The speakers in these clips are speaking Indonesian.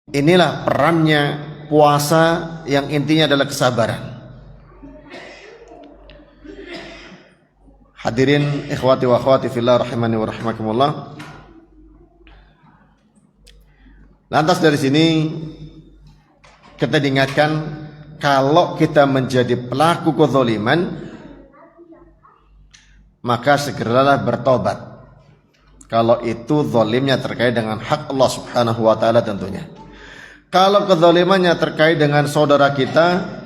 Inilah perannya puasa yang intinya adalah kesabaran. Hadirin ikhwati wa akhwati fillah rahimani wa rahimakumullah. Lantas dari sini kita diingatkan, kalau kita menjadi pelaku kezaliman, maka segeralah bertobat. Kalau itu zalimnya terkait dengan hak Allah Subhanahu wa taala tentunya. Kalau kezalimannya terkait dengan saudara kita,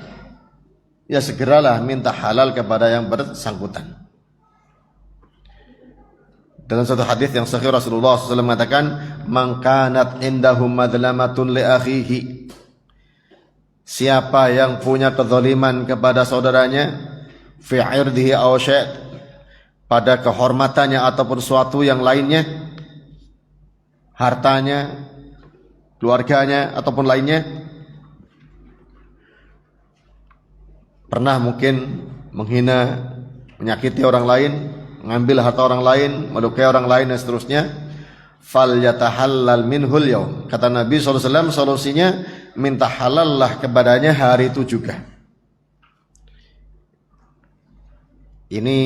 ya segeralah minta halal kepada yang bersangkutan. Dalam satu hadis yang sahih Rasulullah SAW mengatakan, "Man kanat indahum madlamatun li akhihi." Siapa yang punya kezaliman kepada saudaranya, fi 'irdihi aw syai', pada kehormatannya ataupun suatu yang lainnya, hartanya, keluarganya ataupun lainnya, pernah mungkin menghina, menyakiti orang lain, mengambil harta orang lain, melukai orang lain dan seterusnya, falyatahallal minhul yaum. Kata Nabi SAW, solusinya minta halallah kepadanya hari itu juga. Ini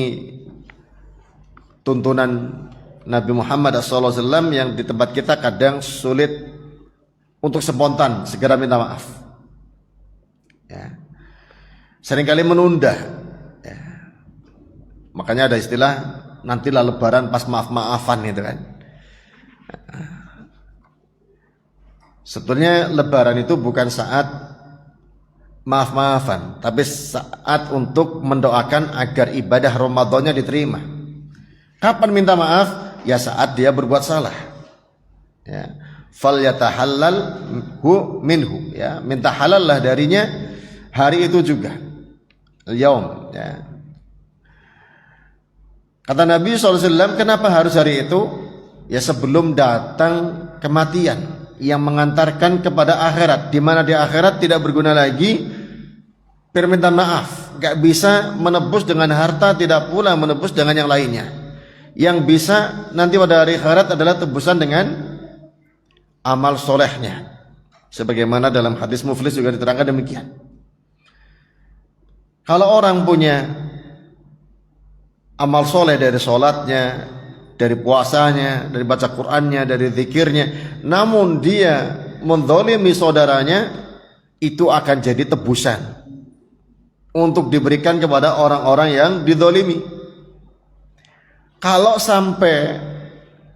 tuntunan Nabi Muhammad SAW yang di tempat kita kadang sulit untuk spontan segera minta maaf, ya. Seringkali menunda, ya. Makanya ada istilah nantilah lebaran pas maaf-maafan itu kan. Sebetulnya lebaran itu bukan saat maaf-maafan, tapi saat untuk mendoakan agar ibadah Ramadannya diterima. Kapan minta maaf? Ya saat dia berbuat salah, ya. Falyatahallal minhu, ya, minta halallah darinya hari itu juga, al-yaum, ya. Kata Nabi SAW, kenapa harus hari itu? Ya sebelum datang kematian yang mengantarkan kepada akhirat, di mana di akhirat tidak berguna lagi permintaan maaf, gak bisa menebus dengan harta, tidak pula menebus dengan yang lainnya. Yang bisa nanti pada hari akhirat adalah tebusan dengan amal solehnya, sebagaimana dalam hadis Muflis juga diterangkan demikian. Kalau orang punya amal soleh dari sholatnya, dari puasanya, dari baca Qur'annya, dari zikirnya, namun dia menzalimi saudaranya, itu akan jadi tebusan untuk diberikan kepada orang-orang yang dizalimi. Kalau sampai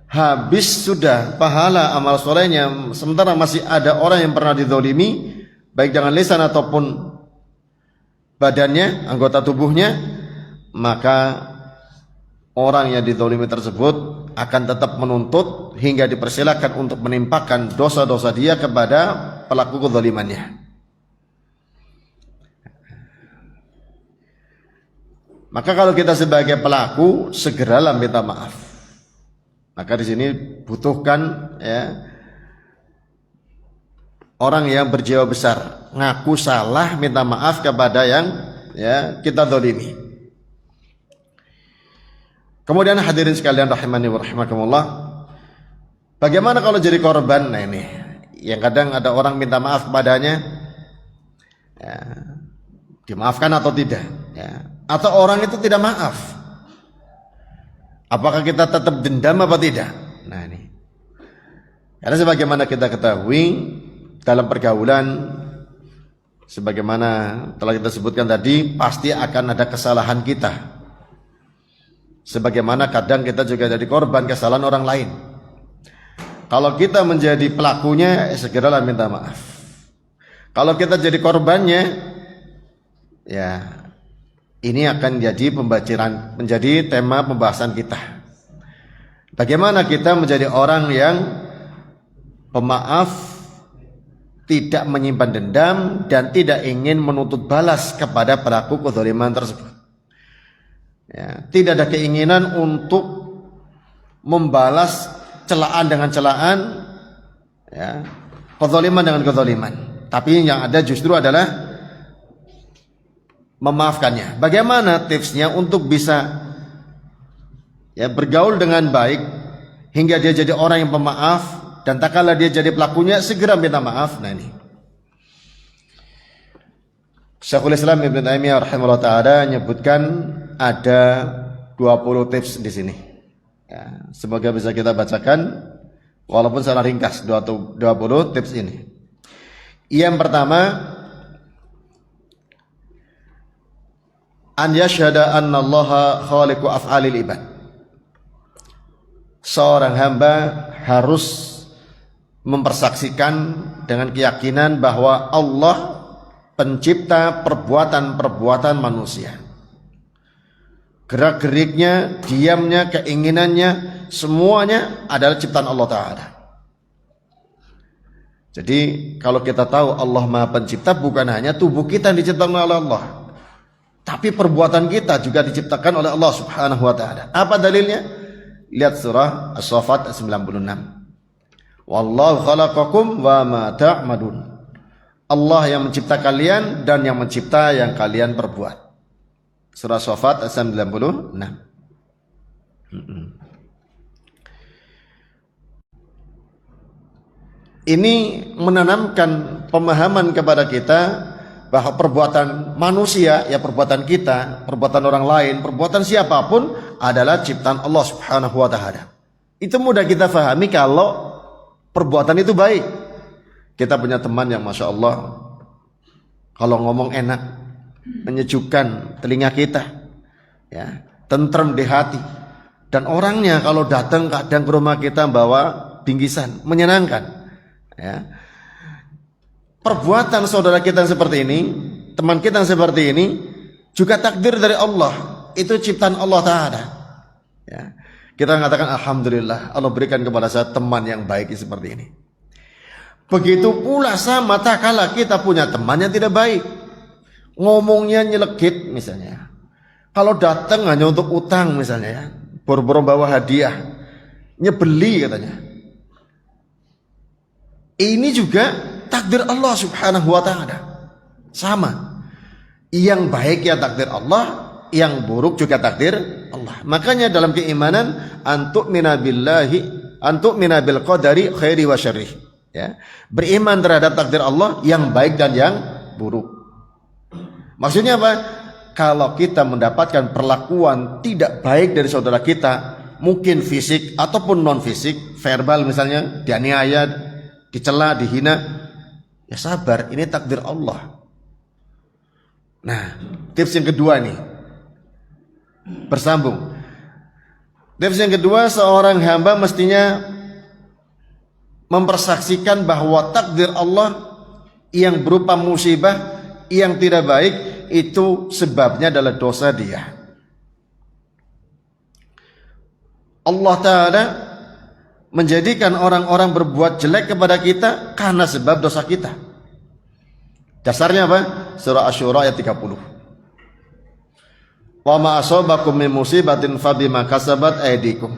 habis sudah pahala amal solehnya, sementara masih ada orang yang pernah dizalimi, baik dengan lisan ataupun badannya, anggota tubuhnya, maka orang yang dizalimi tersebut akan tetap menuntut hingga dipersilakan untuk menimpakan dosa-dosa dia kepada pelaku kezalimannya. Maka kalau kita sebagai pelaku, segeralah minta maaf. Maka di sini butuhkan, ya, orang yang berjiwa besar, ngaku salah, minta maaf kepada yang, ya, kita zalimi. Kemudian hadirin sekalian rahimani wa rahimakumullah, bagaimana kalau jadi korban? Nah ini yang kadang ada orang minta maaf kepadanya, ya, dimaafkan atau tidak, ya. Atau orang itu tidak maaf, apakah kita tetap dendam apa tidak? Nah ini, karena sebagaimana kita ketahui dalam pergaulan, sebagaimana telah kita sebutkan tadi, pasti akan ada kesalahan kita. Sebagaimana kadang kita juga jadi korban kesalahan orang lain. Kalau kita menjadi pelakunya, segeralah minta maaf. Kalau kita jadi korbannya, ya ini akan menjadi tema pembahasan kita. Bagaimana kita menjadi orang yang pemaaf, tidak menyimpan dendam, dan tidak ingin menuntut balas kepada pelaku kezaliman tersebut. Ya, tidak ada keinginan untuk membalas celaan dengan celaan, ya, kezaliman dengan kezaliman. Tapi yang ada justru adalah memaafkannya. Bagaimana tipsnya untuk bisa, ya, bergaul dengan baik hingga dia jadi orang yang pemaaf, dan tak kala dia jadi pelakunya segera minta maaf. Nah ini Syekhul Islam Ibnu Taimiyah rahimahullah taala menyebutkan ada 20 tips di sini. Ya, semoga bisa kita bacakan walaupun secara ringkas 20 tips ini. Yang pertama, an yashhada anna Allaha khaliqu af'alil ibad. Seorang hamba harus mempersaksikan dengan keyakinan bahwa Allah pencipta perbuatan-perbuatan manusia. Gerak-geriknya, diamnya, keinginannya, semuanya adalah ciptaan Allah Ta'ala. Jadi kalau kita tahu Allah Maha Pencipta, bukan hanya tubuh kita yang diciptakan oleh Allah, tapi perbuatan kita juga diciptakan oleh Allah Subhanahu wa Ta'ala. Apa dalilnya? Lihat surah As-Saffat 96. Wallahu khalaqakum wa ma ta'malun. Allah yang mencipta kalian dan yang mencipta yang kalian perbuat. Surah As-Saffat 96. Ini menanamkan pemahaman kepada kita bahwa perbuatan manusia, ya perbuatan kita, perbuatan orang lain, perbuatan siapapun adalah ciptaan Allah Subhanahu wa Ta'ala. Itu mudah kita fahami kalau perbuatan itu baik. Kita punya teman yang Masya Allah, kalau ngomong enak, menyejukkan telinga kita, ya, tentrem di hati. Dan orangnya kalau datang kadang ke rumah kita bawa bingkisan, menyenangkan. Ya. Perbuatan saudara kita yang seperti ini, teman kita yang seperti ini, juga takdir dari Allah. Itu ciptaan Allah Ta'ala. Ya. Kita mengatakan Alhamdulillah, Allah berikan kepada saya teman yang baik seperti ini. Begitu pula sama tak kala kita punya teman yang tidak baik, ngomongnya nyelekit misalnya. Kalau datang hanya untuk utang misalnya, ya, boro-boro bawa hadiah, nyebeli katanya. Ini juga takdir Allah Subhanahu wa Ta'ala. Sama. Yang baik ya takdir Allah, yang buruk juga takdir Allah. Makanya dalam keimanan antu'mina bil qadari khairi wa syarri. Ya. Beriman terhadap takdir Allah yang baik dan yang buruk. Maksudnya apa? Kalau kita mendapatkan perlakuan tidak baik dari saudara kita, mungkin fisik ataupun non fisik, verbal misalnya, dianiaya, dicela, dihina, ya sabar, ini takdir Allah. Nah, tips yang kedua nih, bersambung. Tips yang kedua, seorang hamba mestinya mempersaksikan bahwa takdir Allah yang berupa musibah yang tidak baik itu sebabnya adalah dosa dia. Allah Ta'ala menjadikan orang-orang berbuat jelek kepada kita karena sebab dosa kita. Dasarnya apa? Surah Asy-Syura ayat 30. Wa ma asabakum min musibatin fabima kasabat aydikum.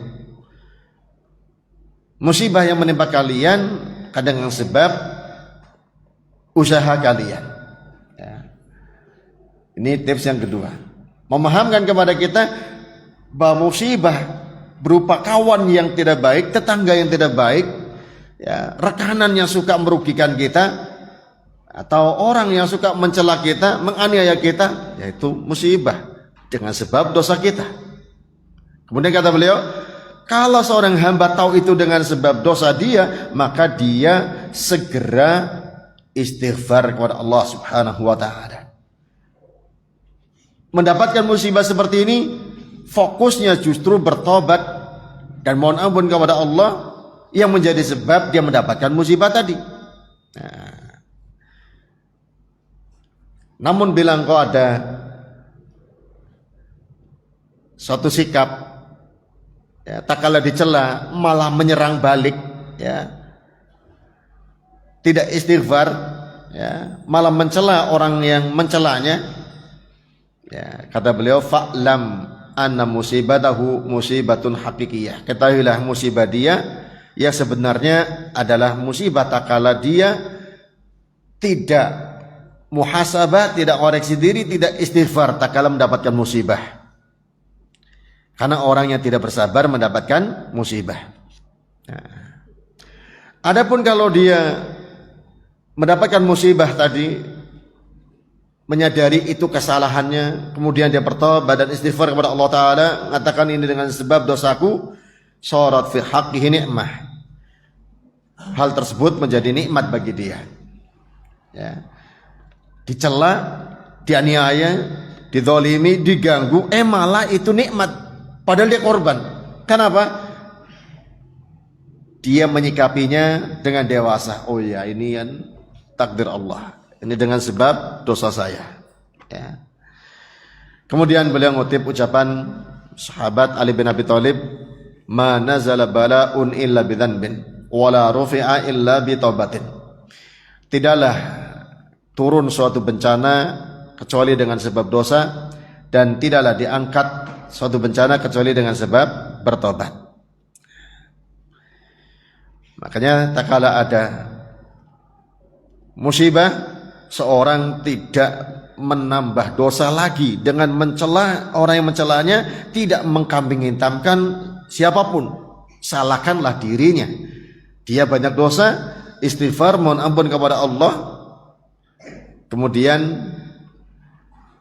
Musibah yang menimpa kalian kadang dengan sebab usaha kalian. Ya. Ini tips yang kedua. Memahamkan kepada kita bahwa musibah berupa kawan yang tidak baik, tetangga yang tidak baik, ya, rekanan yang suka merugikan kita, atau orang yang suka mencela kita, menganiaya kita, yaitu musibah dengan sebab dosa kita. Kemudian kata beliau, kalau seorang hamba tahu itu dengan sebab dosa dia, maka dia segera istighfar kepada Allah Subhanahu wa Ta'ala. Mendapatkan musibah seperti ini, fokusnya justru bertobat dan mohon ampun kepada Allah yang menjadi sebab dia mendapatkan musibah tadi. Nah, namun bilang kau ada suatu sikap, ya, tak kala dicela malah menyerang balik, ya, tidak istighfar, ya, malah mencela orang yang mencelanya, ya, kata beliau fa'lam anna musibatahu musibatun hakikiyah. Ketahuilah musibah dia ya sebenarnya adalah musibah tak kala dia tidak muhasabah, tidak koreksi diri, tidak istighfar tak kala mendapatkan musibah. Karena orang yang tidak bersabar mendapatkan musibah. Nah, Adapun kalau dia mendapatkan musibah tadi, menyadari itu kesalahannya, kemudian dia bertobat dan istighfar kepada Allah Ta'ala, mengatakan ini dengan sebab dosaku, syarat fi haqqihi ni'mah. Hal tersebut menjadi nikmat bagi dia. Ya. Dicela, dianiaya, dizalimi, diganggu, malah itu nikmat, padahal dia korban. Kenapa? Dia menyikapinya dengan dewasa. Oh ya, ini kan takdir Allah. Ini dengan sebab dosa saya. Ya. Kemudian beliau ngutip ucapan sahabat Ali bin Abi Thalib, "Ma nazala bala'un illa bidzanbin, wala rufi'a illa bitaubatin." Tidaklah turun suatu bencana kecuali dengan sebab dosa, dan tidaklah diangkat suatu bencana kecuali dengan sebab bertobat. Makanya tak kala ada musibah, seorang tidak menambah dosa lagi dengan mencela orang yang mencelanya, tidak mengkambing hitamkan siapapun, salahkanlah dirinya. Dia banyak dosa, istighfar, mohon ampun kepada Allah, kemudian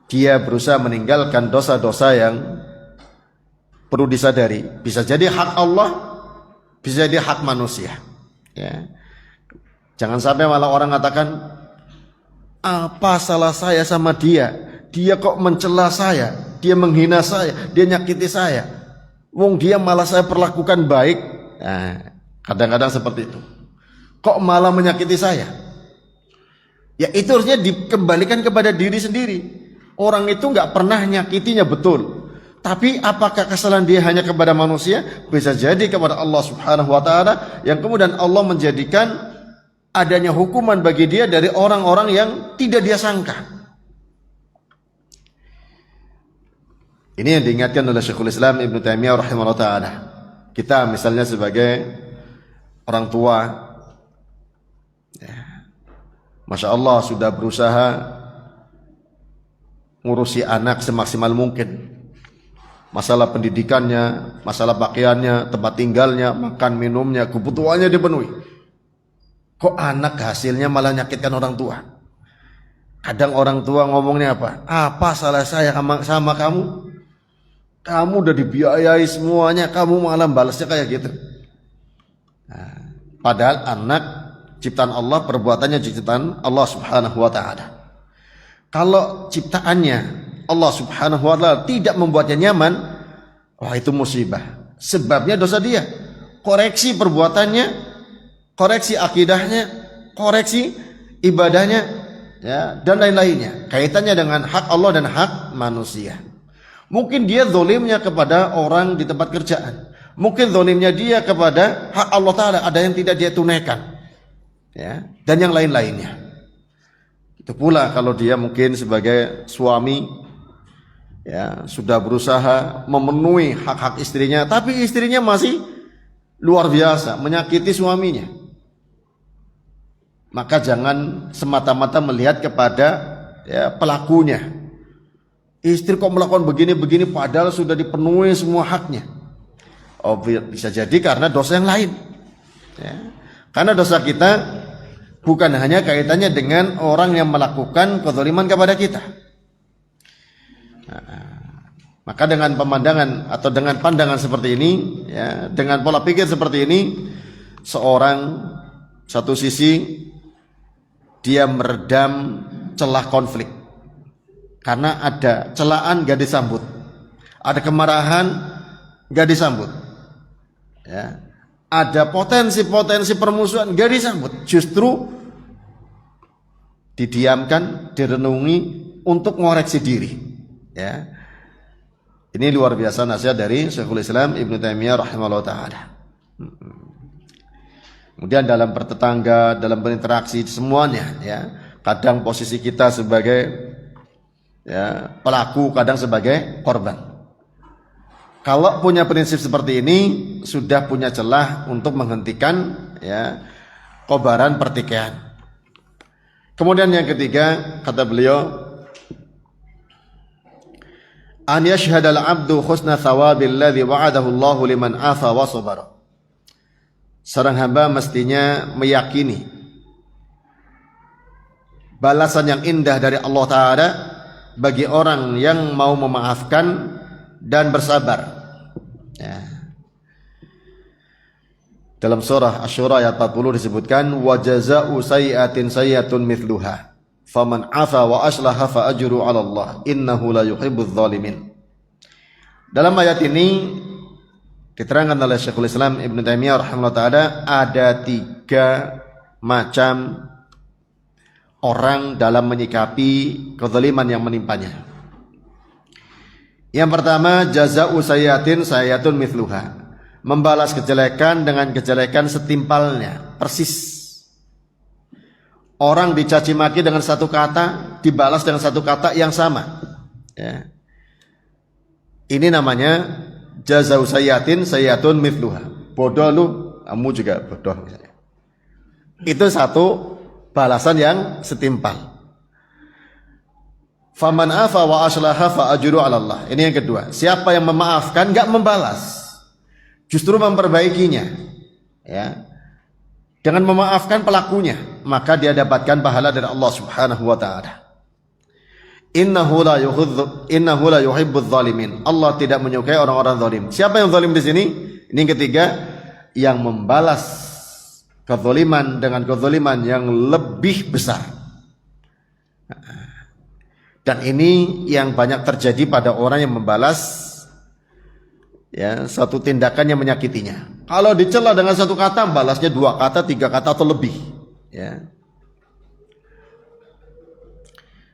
dia berusaha meninggalkan dosa-dosa yang perlu disadari. Bisa jadi hak Allah, bisa jadi hak manusia. Ya. Jangan sampai malah orang katakan, apa salah saya sama dia? Dia kok mencela saya, dia menghina saya, dia nyakiti saya. Wong dia malah saya perlakukan baik. Nah, kadang-kadang seperti itu. Kok malah menyakiti saya? Ya itu harusnya dikembalikan kepada diri sendiri. Orang itu nggak pernah nyakitinya, betul. Tapi apakah kesalahan dia hanya kepada manusia? Bisa jadi kepada Allah Subhanahu wa Ta'ala, yang kemudian Allah menjadikan adanya hukuman bagi dia dari orang-orang yang tidak dia sangka. Ini yang diingatkan oleh Syekhul Islam Ibnu Taimiyah rahimahullah ta'ala. Kita misalnya sebagai orang tua, ya, Masya Allah sudah berusaha ngurusi anak semaksimal mungkin. Masalah pendidikannya, masalah pakaiannya, tempat tinggalnya, makan minumnya, kebutuhannya dipenuhi. Kok anak hasilnya malah nyakitkan orang tua? Kadang orang tua ngomongnya apa? Apa salah saya sama kamu? Kamu udah dibiayai semuanya, kamu malah balasnya kayak gitu. Nah, padahal anak ciptaan Allah, perbuatannya ciptaan Allah Subhanahu wa Ta'ala. Kalau ciptaannya Allah Subhanahu wa Ta'ala tidak membuatnya nyaman, wah itu musibah. Sebabnya dosa dia. Koreksi perbuatannya, koreksi akidahnya, koreksi ibadahnya, ya, dan lain-lainnya. Kaitannya dengan hak Allah dan hak manusia. Mungkin dia zalimnya kepada orang di tempat kerjaan. Mungkin zalimnya dia kepada hak Allah Ta'ala, ada yang tidak dia tunaikan, ya, dan yang lain-lainnya. Itu pula kalau dia mungkin sebagai suami, ya, sudah berusaha memenuhi hak-hak istrinya, tapi istrinya masih luar biasa menyakiti suaminya. Maka jangan semata-mata melihat kepada, ya, pelakunya. Istri kok melakukan begini-begini padahal sudah dipenuhi semua haknya. Oh, bisa jadi karena dosa yang lain, ya. Karena dosa kita bukan hanya kaitannya dengan orang yang melakukan kezaliman kepada kita. Maka dengan pemandangan atau dengan pandangan seperti ini, ya, dengan pola pikir seperti ini, seorang satu sisi dia meredam celah konflik, karena ada celaan gak disambut, ada kemarahan gak disambut, ya, ada potensi-potensi permusuhan gak disambut, justru didiamkan, direnungi untuk mengoreksi diri, ya. Ini luar biasa nasihat dari Syekhul Islam Ibnu Taimiyah rahimahullah ta'ala. Kemudian dalam bertetangga, dalam berinteraksi, semuanya, ya, kadang posisi kita sebagai, ya, pelaku, kadang sebagai korban. Kalau punya prinsip seperti ini, sudah punya celah untuk menghentikan, ya, kobaran pertikaian. Kemudian yang ketiga, kata beliau, an yashhadal abdu husna thawabil ladzi wa'adahu Allahu liman afa wa sabara. seorang hamba mestinya meyakini balasan yang indah dari Allah Ta'ala bagi orang yang mau memaafkan dan bersabar. Ya. Dalam surah Asy-Syura ayat 40 disebutkan wa jazaa'u sayyi'atin sayyi'atun mithluha faman 'afa wa aslaha fa ajru 'ala Allah innahu la yuhibbudz zalimin. Dalam ayat ini diterangkan oleh Syekhul Islam Ibnu Taimiyah rahimahullah taala ada 3 macam orang dalam menyikapi kezaliman yang menimpanya. Yang pertama, jazaa'u sayyi'atin sayyi'atun mithluha, membalas kejelekan dengan kejelekan setimpalnya, persis. Orang dicaci maki dengan satu kata, dibalas dengan satu kata yang sama. Ya. Ini namanya jazaa'u sayyi'atin sayyi'atun mithluha. Bodoh lu, kamu juga bodoh misalnya. Itu satu balasan yang setimpal. Faman afa wa aslaha fa ajru 'ala Allah. Ini yang kedua. Siapa yang memaafkan enggak membalas, justru memperbaikinya, ya. Dengan memaafkan pelakunya, maka dia dapatkan pahala dari Allah Subhanahu wa taala. Innahu la yuhibbudz zalimin. Allah tidak menyukai orang-orang zalim. Siapa yang zalim di sini? Ini yang ketiga, yang membalas kezaliman dengan kezaliman yang lebih besar. Dan ini yang banyak terjadi pada orang yang membalas ya satu tindakan yang menyakitinya. Kalau dicela dengan satu kata, balasnya 2 kata, 3 kata atau lebih, ya.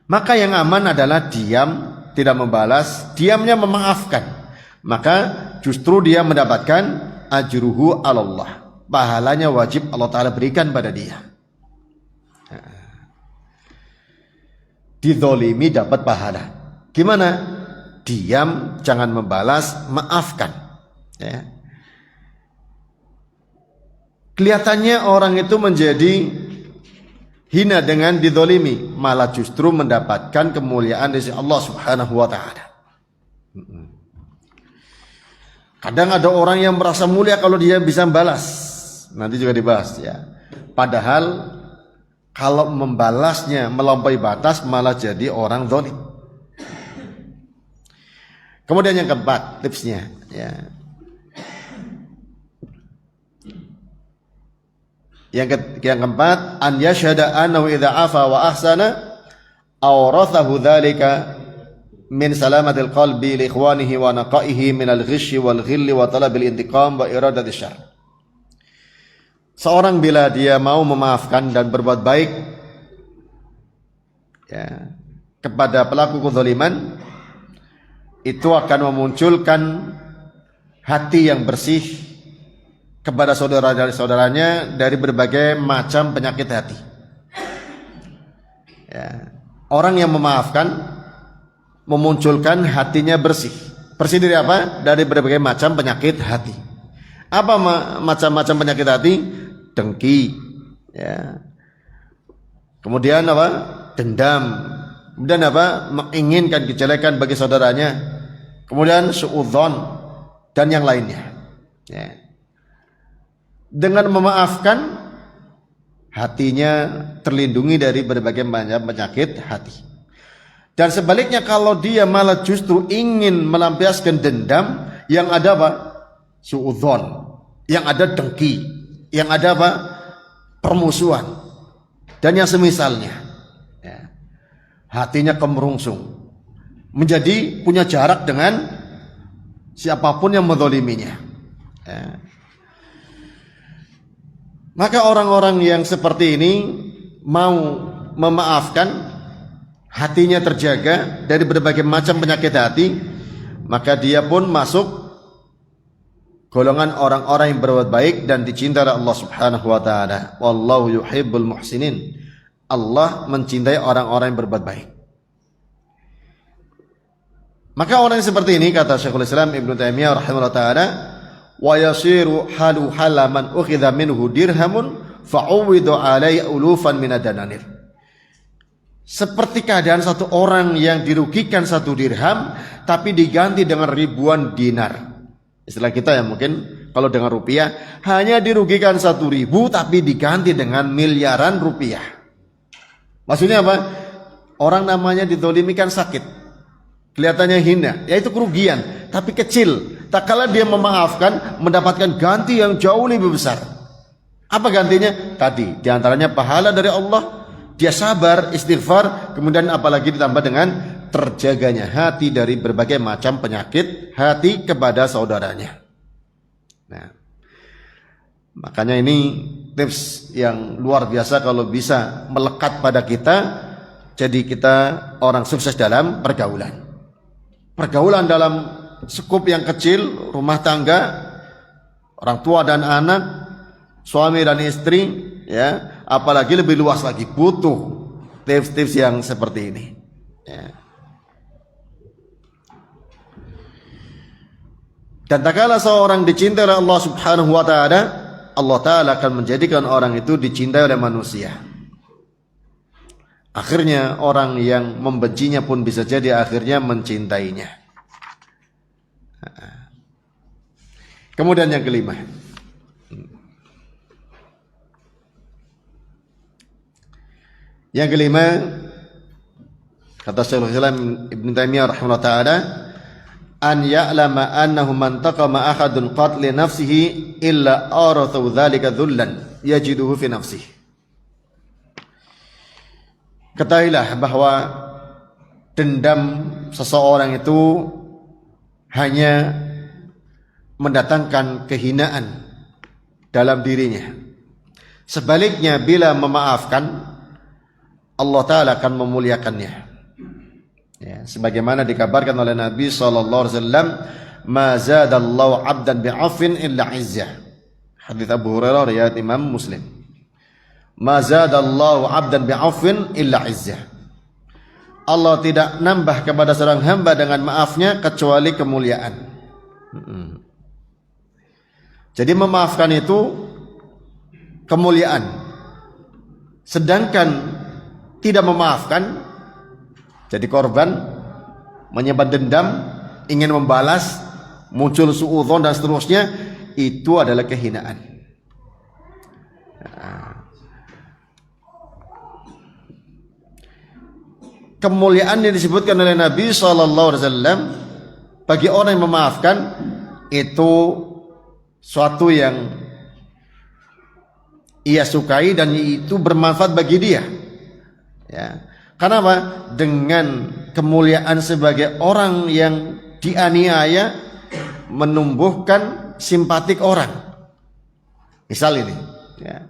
Maka yang aman adalah diam, tidak membalas, diamnya memaafkan. Maka justru dia mendapatkan ajruhu 'ala Allah. Pahalanya wajib Allah Ta'ala berikan pada dia. Dizolimi dapat pahala. Gimana? Diam, jangan membalas, maafkan, ya. Kelihatannya orang itu menjadi hina dengan dizolimi, malah justru mendapatkan kemuliaan dari Allah Subhanahu wa Ta'ala. Kadang ada orang yang merasa mulia kalau dia bisa membalas. Nanti juga dibahas, ya. Padahal kalau membalasnya melampaui batas malah jadi orang zalim. Kemudian yang keempat, tipsnya, ya. Yang keempat, an yashhada annahu idza afa wa ahsana awrathahu dzalika min salamatil qalbi li ikhwanihi wa naqaihi min al-ghishi wal ghilli wa talabil intiqam wa iradati syarr. Seorang bila dia mau memaafkan dan berbuat baik, ya, kepada pelaku kezaliman, itu akan memunculkan hati yang bersih kepada saudara-saudaranya dari berbagai macam penyakit hati. Ya. Orang yang memaafkan memunculkan hatinya bersih. Bersih dari apa? Dari berbagai macam penyakit hati. Apa macam-macam penyakit hati? Dengki, ya. Kemudian apa? Dendam. Kemudian apa? Menginginkan kejelekan bagi saudaranya. Kemudian suudzon dan yang lainnya, ya. Dengan memaafkan, hatinya terlindungi dari berbagai macam penyakit hati. Dan sebaliknya kalau dia malah justru ingin melampiaskan dendam, yang ada apa? Suudzon, yang ada dengki, yang ada apa? Permusuhan dan yang semisalnya, ya. Hatinya kemerungsung, menjadi punya jarak dengan siapapun yang menzaliminya, ya. Maka orang-orang yang seperti ini mau memaafkan, hatinya terjaga dari berbagai macam penyakit hati, maka dia pun masuk golongan orang-orang yang berbuat baik dan dicintai oleh Allah Subhanahu wa taala. Wallahu yuhibbul muhsinin. Allah mencintai orang-orang yang berbuat baik. Maka orang yang seperti ini, kata Syekhul Islam Ibnu Taimiyah rahimahullah taala, wa yasiru halu halaman ukhidha minhu dirhamun fa'uwidu alai ulufan minadananir. Seperti keadaan satu orang yang dirugikan 1 dirham tapi diganti dengan ribuan dinar. Istilah kita ya mungkin kalau dengan rupiah, hanya dirugikan 1.000 tapi diganti dengan miliaran rupiah. Maksudnya apa? Orang namanya dizalimi kan sakit, kelihatannya hina, yaitu kerugian, tapi kecil. Tak kala dia memaafkan, mendapatkan ganti yang jauh lebih besar. Apa gantinya? Tadi, diantaranya pahala dari Allah, dia sabar, istighfar, kemudian apalagi ditambah dengan terjaganya hati dari berbagai macam penyakit hati kepada saudaranya. Nah, makanya ini tips yang luar biasa kalau bisa melekat pada kita. Jadi kita orang sukses dalam pergaulan. Pergaulan dalam skup yang kecil, rumah tangga, orang tua dan anak, suami dan istri, ya, apalagi lebih luas lagi, butuh tips-tips yang seperti ini. Ya. Dan tak kala seorang dicintai oleh Allah Subhanahu wa taala, Allah taala akan menjadikan orang itu dicintai oleh manusia. Akhirnya orang yang membencinya pun bisa jadi akhirnya mencintainya. Kemudian yang kelima, kata Syekhul Islam Ibn Taimiyah rahimahullah ta'ala, an ya'lama annahu man taqama ahadun qad li nafsihi illa arathu dzalika dhullan yajiduhu fi nafsihi. Ketahuilah bahwa dendam seseorang itu hanya mendatangkan kehinaan dalam dirinya. Sebaliknya bila memaafkan, Allah Ta'ala akan memuliakannya. Ya, sebagaimana dikabarkan oleh Nabi SAW, ma zadallahu abdan bi'afin illa izzah. Hadits Abu Hurairah riwayat Imam Muslim. Ma zadallahu abdan bi'afin illa izzah. Allah tidak nambah kepada seorang hamba dengan maafnya kecuali kemuliaan. Jadi memaafkan itu kemuliaan. Sedangkan tidak memaafkan, jadi korban, menyimpan dendam, ingin membalas, muncul suudzon dan seterusnya, itu adalah kehinaan. Kemuliaan yang disebutkan oleh Nabi SAW bagi orang yang memaafkan itu suatu yang ia sukai dan itu bermanfaat bagi dia. Ya. Karena apa? Dengan kemuliaan sebagai orang yang dianiaya menumbuhkan simpatik orang. Misal ini, ya.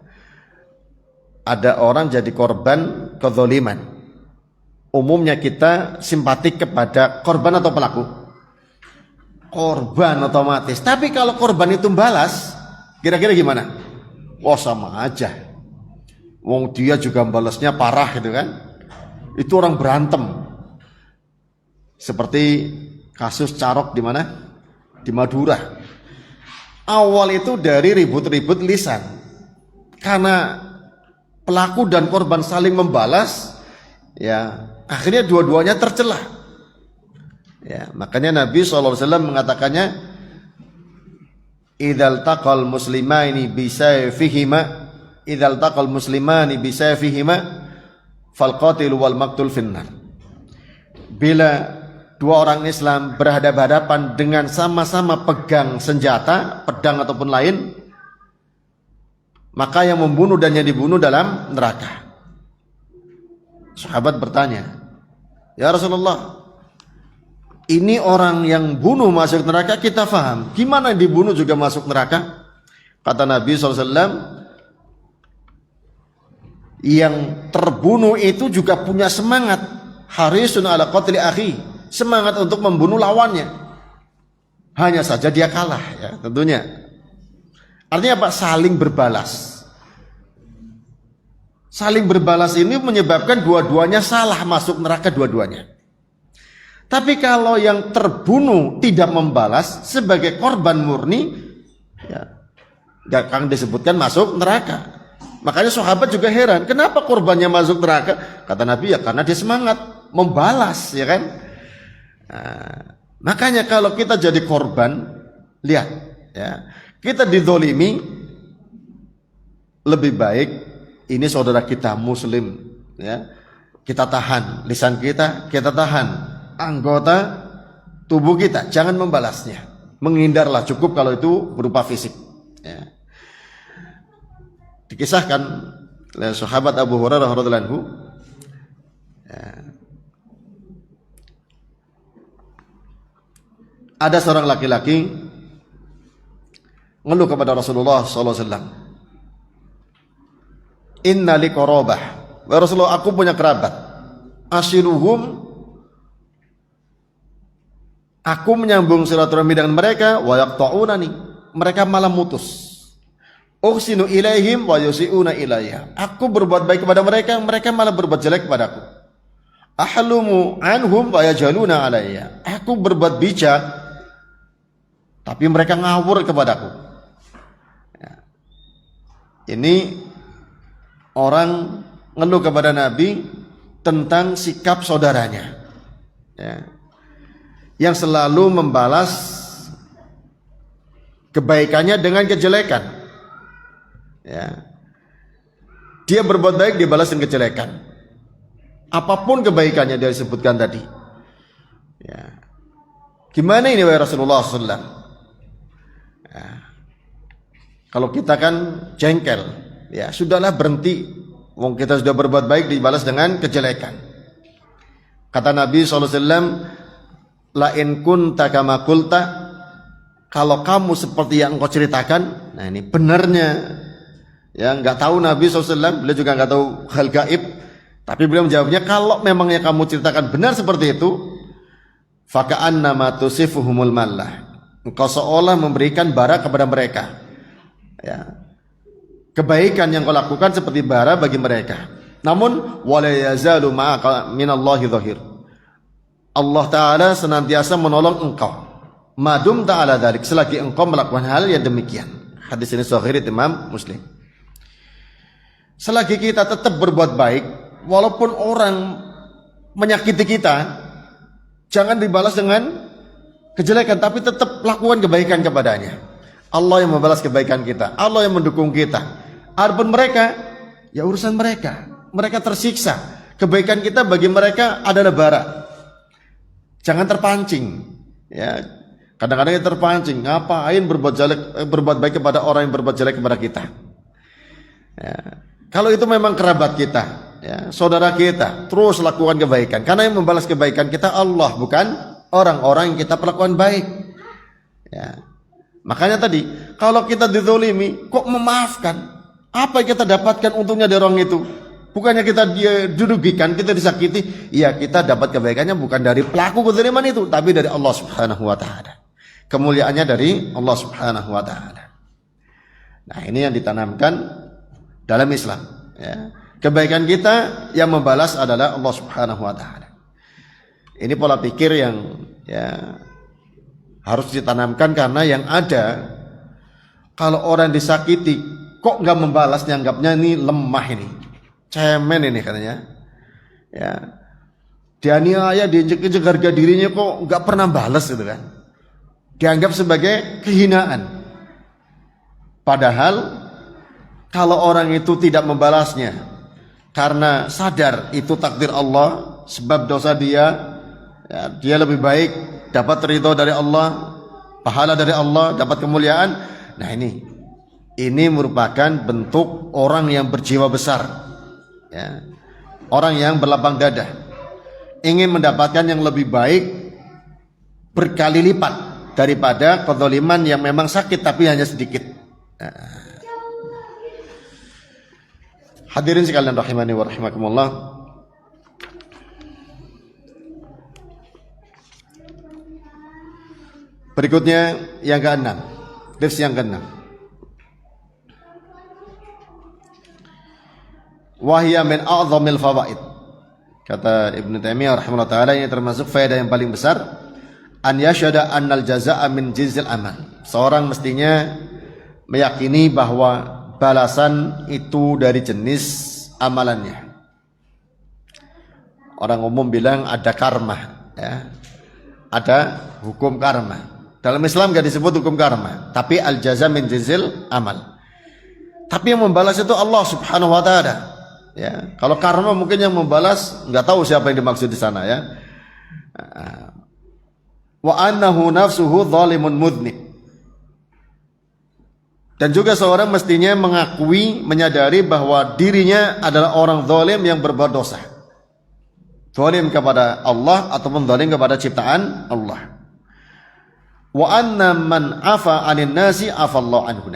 Ada orang jadi korban kezaliman. Umumnya kita simpatik kepada korban atau pelaku? Korban otomatis. Tapi kalau korban itu balas, kira-kira gimana? Wah, sama aja. Wong dia juga balasnya parah gitu kan. Itu orang berantem. Seperti kasus Carok di mana? Di Madura. Awal itu dari ribut-ribut lisan. Karena pelaku dan korban saling membalas, ya akhirnya dua-duanya tercelah. Ya, makanya Nabi SAW mengatakannya, idzal taqal muslimani bisayfihima idzal taqal muslimani bisayfihima fal qatil wal maqtul finnar. Bila dua orang Islam berhadapan-hadapan dengan sama-sama pegang senjata, pedang ataupun lain, maka yang membunuh dan yang dibunuh dalam neraka. Sahabat bertanya, ya Rasulullah, ini orang yang bunuh masuk neraka kita faham, gimana yang dibunuh juga masuk neraka? Kata Nabi SAW, yang terbunuh itu juga punya semangat, harisun ala qatli akhi, semangat untuk membunuh lawannya. Hanya saja dia kalah, ya tentunya. Artinya apa? Saling berbalas. Saling berbalas ini menyebabkan dua-duanya salah, masuk neraka dua-duanya. Tapi kalau yang terbunuh tidak membalas sebagai korban murni, ya, akan disebutkan masuk neraka. Makanya sahabat juga heran, kenapa korbannya masuk neraka? Kata Nabi, ya karena dia semangat membalas, ya kan? Nah, makanya kalau kita jadi korban, lihat, ya, Kita dizolimi, lebih baik ini saudara kita muslim, ya, kita tahan lisan kita tahan anggota tubuh kita, jangan membalasnya, menghindarlah cukup kalau itu berupa fisik, ya. Dikisahkan oleh sahabat Abu Hurairah radhiyallahu anhu, ya, ada seorang laki-laki ngeluh kepada Rasulullah SAW. Inna li qarabah, wa Rasulullah, aku punya kerabat, asiluhum, aku menyambung silaturahmi dengan mereka, wa yaqta'unani, mereka malah mutus. Uhsinu ilaihim wa yusi'una ilayya, aku berbuat baik kepada mereka, mereka malah berbuat jelek kepadaku. Ahlumu anhum wa yajaluna alayya, aku berbuat bijak tapi mereka ngawur kepadaku. Ya. Ini orang ngeluh kepada Nabi tentang sikap saudaranya, ya, yang selalu membalas kebaikannya dengan kejelekan, ya. Dia berbuat baik dibalas dengan kejelekan, apapun kebaikannya dia sebutkan tadi, ya. Gimana ini wahai Rasulullah SAW? Ya. Kalau kita kan jengkel, ya sudahlah, berhenti, wong kita sudah berbuat baik dibalas dengan kejelekan. Kata Nabi SAW, la in kunta kama qulta, kalau kamu seperti yang engkau ceritakan. Nah ini benarnya, ya, nggak tahu Nabi SAW, beliau juga nggak tahu hal gaib, tapi beliau menjawabnya, kalau memangnya kamu ceritakan benar seperti itu, faka'annama tusifuhumul mallah, engkau seolah memberikan bara kepada mereka, ya. Kebaikan yang kau lakukan seperti bara bagi mereka. Namun wala yazalu ma'aka minallahi dhahir, Allah Ta'ala senantiasa menolong engkau, madum ta'ala dzalik, selagi engkau melakukan hal yang demikian. Hadis ini sahih Imam Muslim. Selagi kita tetap berbuat baik, walaupun orang menyakiti kita, jangan dibalas dengan kejelekan, tapi tetap lakukan kebaikan kepadanya. Allah yang membalas kebaikan kita, Allah yang mendukung kita. Adapun mereka, ya urusan mereka, mereka tersiksa. Kebaikan kita bagi mereka adalah bara. Jangan terpancing, ya. Kadang-kadang kita terpancing, ngapain berbuat baik kepada orang yang berbuat jelek kepada kita, ya. Kalau itu memang kerabat kita, ya, saudara kita, terus lakukan kebaikan, karena yang membalas kebaikan kita Allah, bukan orang-orang yang kita perlakukan baik, ya. Makanya tadi, kalau kita dizolimi, kok memaafkan? Apa yang kita dapatkan untungnya dari orang itu? Bukannya kita dirugikan, kita disakiti. Ya, kita dapat kebaikannya bukan dari pelaku kezaliman itu, tapi dari Allah Subhanahu wa Ta'ala. Kemuliaannya dari Allah Subhanahu wa Ta'ala. Nah, ini yang ditanamkan dalam Islam, ya. Kebaikan kita yang membalas adalah Allah Subhanahu wa Ta'ala. Ini pola pikir yang, ya, harus ditanamkan, karena yang ada, kalau orang disakiti kok nggak membalas, dianggapnya ini lemah, ini cemen ini katanya, ya, dianiaya, diinjek-injek harga dirinya, kok nggak pernah balas gitu kan, dianggap sebagai kehinaan. Padahal kalau orang itu tidak membalasnya karena sadar itu takdir Allah, sebab dosa dia, ya, dia lebih baik dapat ridho dari Allah, pahala dari Allah, dapat kemuliaan. Nah ini merupakan bentuk orang yang berjiwa besar, ya, orang yang berlapang dada, ingin mendapatkan yang lebih baik berkali lipat daripada kezaliman yang memang sakit tapi hanya sedikit. Nah. Hadirin sekalian rahimani wa rahimakumullah. Berikutnya yang ke-6, tips yang ke-6. Wahya min a'zamil fawaid. Kata Ibnu Taimiyah rahimahullah taala, ini termasuk faedah yang paling besar, an yashhada annal jazaa'a min jinsil amal. Seorang mestinya meyakini bahwa balasan itu dari jenis amalannya. Orang umum bilang ada karma, ya. Ada hukum karma. Dalam Islam gak disebut hukum karma, tapi al jaza min jinsil amal. Tapi yang membalas itu Allah Subhanahu wa taala. Ya, kalau karma mungkin yang membalas nggak tahu siapa yang dimaksud di sana ya. Wa annahu nafsuhu zalimun mudhnib. Dan juga seorang mestinya mengakui, menyadari bahwa dirinya adalah orang zalim yang berbuat dosa. Zalim kepada Allah ataupun zalim kepada ciptaan Allah. Wa anna man afa 'anil nasi afallahu anhu.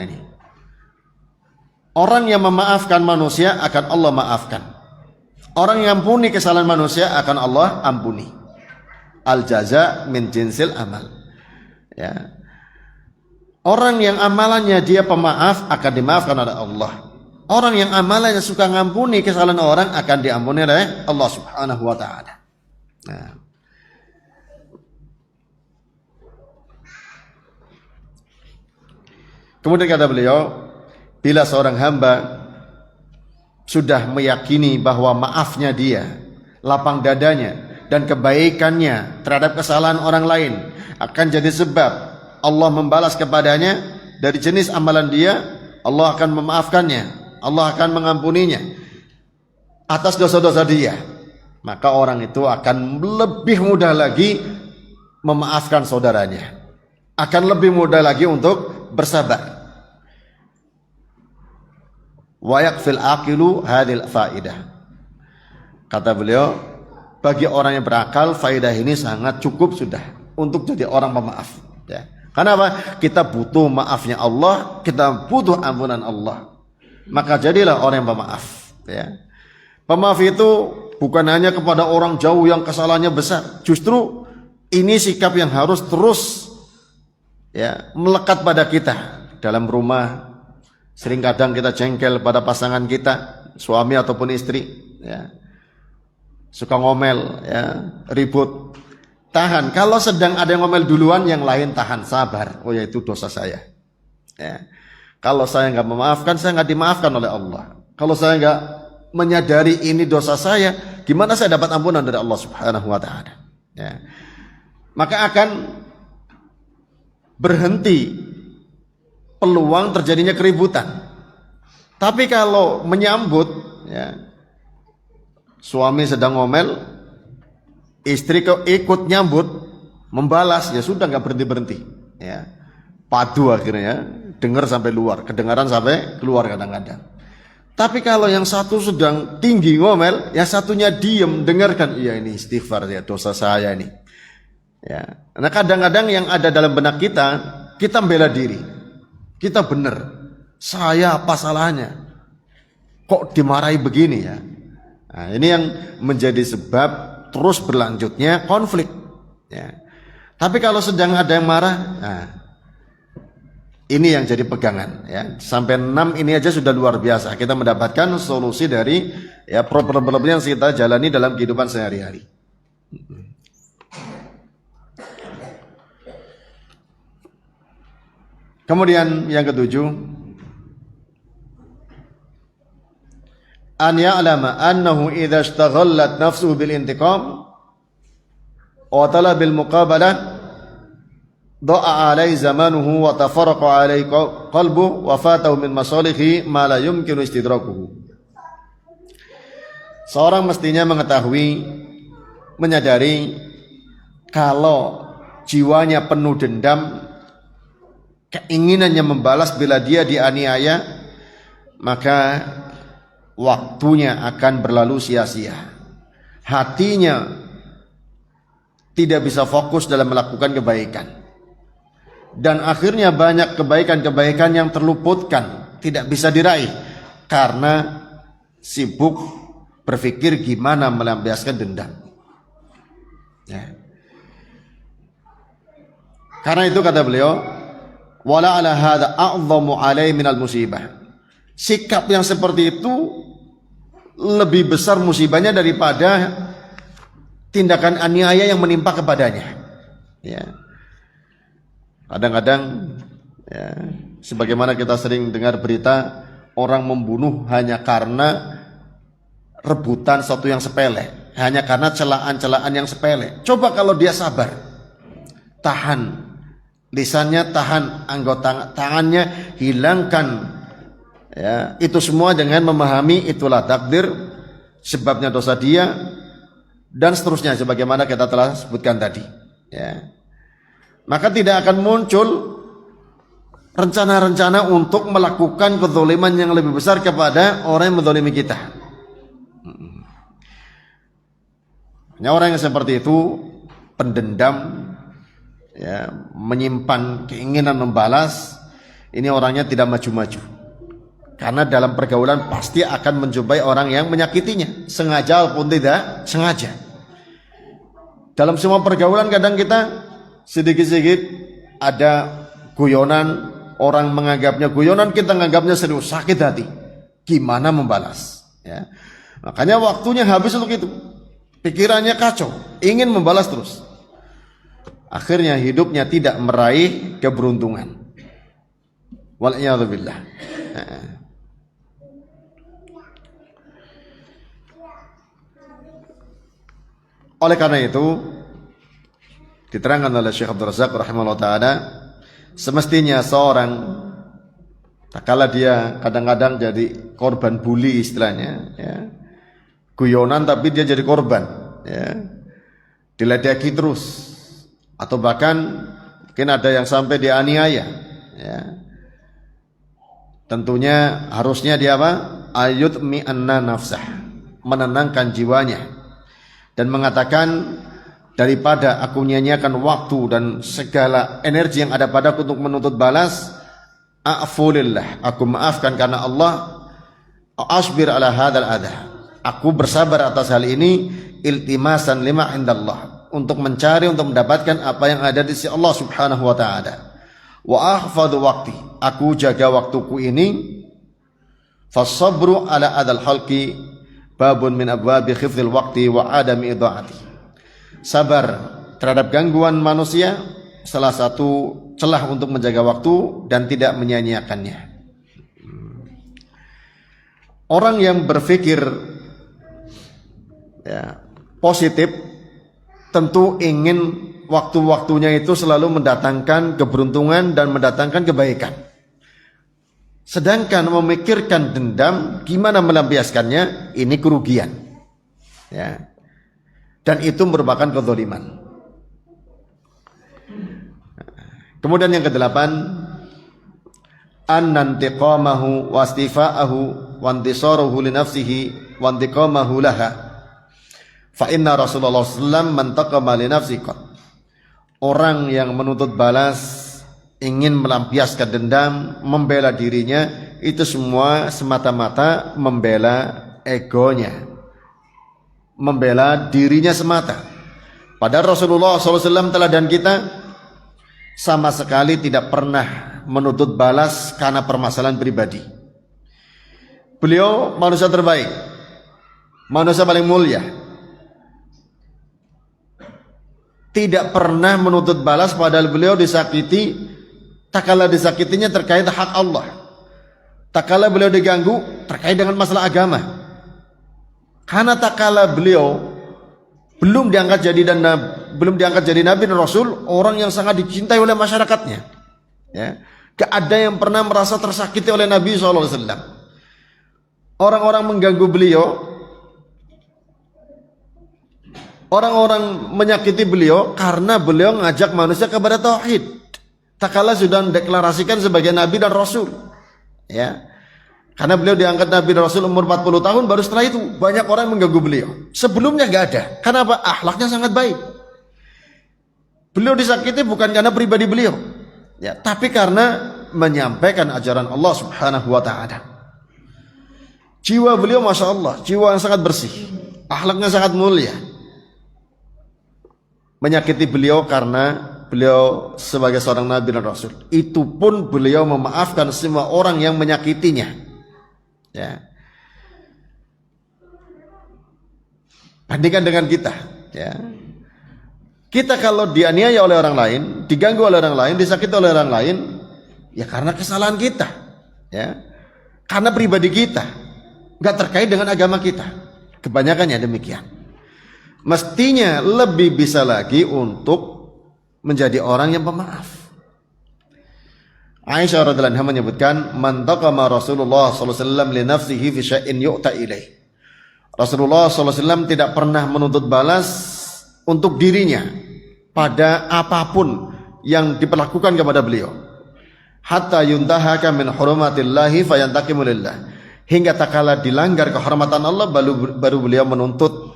Orang yang memaafkan manusia akan Allah maafkan. Orang yang ampuni kesalahan manusia akan Allah ampuni. Al jaza min jinsil amal. Ya. Orang yang amalannya dia pemaaf akan dimaafkan oleh Allah. Orang yang amalannya suka ngampuni kesalahan orang akan diampuni oleh Allah Subhanahu wa taala. Nah. Kemudian kata beliau, bila seorang hamba sudah meyakini bahwa maafnya dia, lapang dadanya, dan kebaikannya terhadap kesalahan orang lain akan jadi sebab Allah membalas kepadanya dari jenis amalan dia, Allah akan memaafkannya, Allah akan mengampuninya atas dosa-dosa dia, maka orang itu akan lebih mudah lagi memaafkan saudaranya, akan lebih mudah lagi untuk bersabar. Wa yakfil aqilu hadil faidah. Kata beliau, bagi orang yang berakal faidah ini sangat cukup sudah untuk jadi orang pemaaf ya. Karena apa? Kita butuh maafnya Allah, kita butuh ampunan Allah. Maka jadilah orang yang pemaaf ya. Pemaaf itu bukan hanya kepada orang jauh yang kesalahannya besar. Justru ini sikap yang harus terus ya melekat pada kita dalam rumah. Sering kadang kita jengkel pada pasangan kita, suami ataupun istri ya. Suka ngomel ya, ribut. Tahan, kalau sedang ada yang ngomel duluan, yang lain tahan, sabar. Oh ya itu dosa saya ya. Kalau saya nggak memaafkan, saya nggak dimaafkan oleh Allah. Kalau saya nggak menyadari ini dosa saya, gimana saya dapat ampunan dari Allah Subhanahu wa taala ya. Maka akan berhenti peluang terjadinya keributan. Tapi kalau menyambut ya, suami sedang ngomel, istri kok ikut nyambut, membalas, ya sudah nggak berhenti ya. Padu akhirnya ya, dengar sampai luar, kedengaran sampai keluar kadang-kadang. Tapi kalau yang satu sedang tinggi ngomel, yang satunya diem dengarkan, iya ini istighfar ya, dosa saya ini ya. Nah kadang-kadang yang ada dalam benak kita membela diri. Kita benar, saya apa salahnya? Kok dimarahi begini ya? Nah, ini yang menjadi sebab terus berlanjutnya konflik. Ya. Tapi kalau sedang ada yang marah, nah, ini yang jadi pegangan. Ya. Sampai 6 ini aja sudah luar biasa. Kita mendapatkan solusi dari ya problem-problem yang kita jalani dalam kehidupan sehari-hari. Kemudian yang ketujuh, an ya'lama annahu idza ishtaghallat nafsuhu bil intiqam wa talabil muqabalah dha'a alai zamanuhu wa tafarraqa alai qalbuhu wa fatahu min masalihi ma la yumkinu istidrakuhu. Seorang mestinya mengetahui, menyadari kalau jiwanya penuh dendam, keinginannya membalas bila dia dianiaya, maka waktunya akan berlalu sia-sia. Hatinya tidak bisa fokus dalam melakukan kebaikan. Dan akhirnya banyak kebaikan-kebaikan yang terluputkan, tidak bisa diraih karena sibuk berpikir gimana melampiaskan dendam. Ya. Karena itu kata beliau, wala ala hadza a'dhamu alai minal musibah. Sikap yang seperti itu lebih besar musibahnya daripada tindakan aniaya yang menimpa kepadanya. Ya. Kadang-kadang ya, sebagaimana kita sering dengar berita orang membunuh hanya karena rebutan sesuatu yang sepele, hanya karena celaan-celaan yang sepele. Coba kalau dia sabar, tahan, lisannya tahan, anggota tangannya hilangkan. Ya, itu semua dengan memahami itulah takdir, sebabnya dosa dia, dan seterusnya sebagaimana kita telah sebutkan tadi. Ya. Maka tidak akan muncul rencana-rencana untuk melakukan kezaliman yang lebih besar kepada orang yang menzalimi kita. Hanya orang yang seperti itu pendendam, ya, menyimpan keinginan membalas, ini orangnya tidak maju-maju. Karena dalam pergaulan pasti akan menjumpai orang yang menyakitinya, sengaja ataupun tidak sengaja. Dalam semua pergaulan kadang kita sedikit-sedikit ada guyonan, orang menganggapnya guyonan, kita menganggapnya serius, sakit hati. Gimana membalas? Ya. Makanya waktunya habis untuk itu. Pikirannya kacau, ingin membalas terus. Akhirnya hidupnya tidak meraih keberuntungan. Wal'iyadzubillah. Oleh karena itu diterangkan oleh Syekh Abdul Razak rahimahullah ta'ala, semestinya seorang tak kala dia kadang-kadang jadi korban bully istilahnya, ya, guyonan tapi dia jadi korban, ya, diledeki terus, atau bahkan mungkin ada yang sampai dianiaya, ya. Tentunya harusnya dia apa? Ayut mi'anna nafsah, menenangkan jiwanya dan mengatakan, daripada aku nyanyiakan waktu dan segala energi yang ada padaku untuk menuntut balas, a'fulillah, aku maafkan karena Allah, asbir ala hadzal adha, aku bersabar atas hal ini, iltimasan lima indallah, untuk mencari, untuk mendapatkan apa yang ada di sisi Allah subhanahu wa ta'ala. Wa ahfadhu waqti, aku jaga waktuku ini. Fasabru ala adal halqi babun min abwabi khifdil waqti wa adami idha'ati. Sabar terhadap gangguan manusia salah satu celah untuk menjaga waktu dan tidak menyia-nyiakannya. Orang yang berpikir, ya, positif tentu ingin waktu-waktunya itu selalu mendatangkan keberuntungan dan mendatangkan kebaikan. Sedangkan memikirkan dendam, gimana melampiaskannya, ini kerugian, ya. Dan itu merupakan kezaliman. Kemudian yang kedelapan, annantiqamahu wastifa'ahu wantisaruhu li nafsihi wantiqamahu laha. Fa inna Rasulullah sallallahu alaihi wasallam mantaqama li nafsihi. Orang yang menuntut balas, ingin melampiaskan dendam, membela dirinya, itu semua semata-mata membela egonya, membela dirinya semata. Padahal Rasulullah SAW teladan kita sama sekali tidak pernah menuntut balas karena permasalahan pribadi. Beliau manusia terbaik, manusia paling mulia, tidak pernah menuntut balas, padahal beliau disakiti. Tak kala disakitinya terkait hak Allah, tak kala beliau diganggu terkait dengan masalah agama. Karena tak kala beliau belum diangkat jadi nabi dan rasul, orang yang sangat dicintai oleh masyarakatnya, ya. Gak ada yang pernah merasa tersakiti oleh Nabi SAW. Orang-orang mengganggu beliau, orang-orang menyakiti beliau karena beliau ngajak manusia kepada tauhid. Tak kala sudah mendeklarasikan sebagai nabi dan rasul, ya. Karena beliau diangkat nabi dan rasul umur 40 tahun, baru setelah itu banyak orang mengganggu beliau. Sebelumnya gak ada. Kenapa? Akhlaknya sangat baik. Beliau disakiti bukan karena pribadi beliau, ya, tapi karena menyampaikan ajaran Allah subhanahu wa ta'ala. Jiwa beliau masya Allah, jiwa yang sangat bersih, akhlaknya sangat mulia. Menyakiti beliau karena beliau sebagai seorang nabi dan rasul, itu pun beliau memaafkan semua orang yang menyakitinya, ya. Bandingkan dengan kita, ya. Kita kalau dianiaya oleh orang lain, diganggu oleh orang lain, disakiti oleh orang lain, ya karena kesalahan kita, ya, karena pribadi kita, nggak terkait dengan agama kita. Kebanyakannya demikian. Mestinya lebih bisa lagi untuk menjadi orang yang pemaaf, Aisyah radhiyallahu anha menyebutkan, "Man taqama Rasulullah sallallahu alaihi wasallam li nafsihi fi syai'in yu'ta ilaih." Rasulullah sallallahu alaihi wasallam tidak pernah menuntut balas untuk dirinya pada apapun yang diperlakukan kepada beliau. Hatta yuntahaka min hurmatillahi fayantaqimu lillah. Hingga tak kala dilanggar kehormatan Allah baru beliau menuntut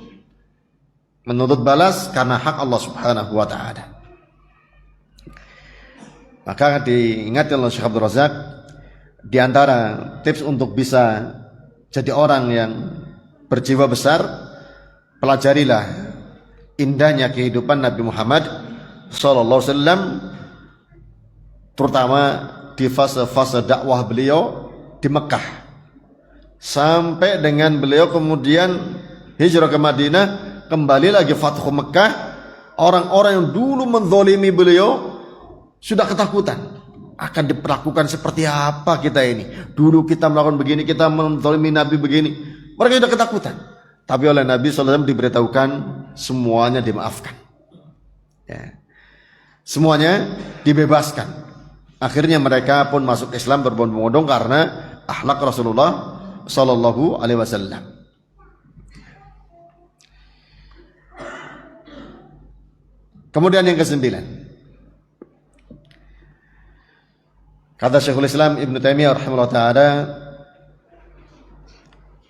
balas karena hak Allah Subhanahu wa taala. Maka diingatkan oleh Syekh Abdul Razak, di antara tips untuk bisa jadi orang yang berjiwa besar, pelajarilah indahnya kehidupan Nabi Muhammad sallallahu alaihi wasallam, terutama di fase-fase dakwah beliau di Mekah sampai dengan beliau kemudian hijrah ke Madinah, kembali lagi Fathu Mekah. Orang-orang yang dulu menzalimi beliau sudah ketakutan akan diperlakukan seperti apa kita ini. Dulu kita melakukan begini, kita menzalimi Nabi begini. Mereka sudah ketakutan. Tapi oleh Nabi SAW diberitahukan semuanya dimaafkan. Ya. Semuanya dibebaskan. Akhirnya mereka pun masuk Islam berbondong-bondong karena akhlak Rasulullah Sallallahu Alaihi Wasallam. Kemudian yang ke-9. Kata Syekhul Islam Ibn Taimiyah rahimahullah ta'ala,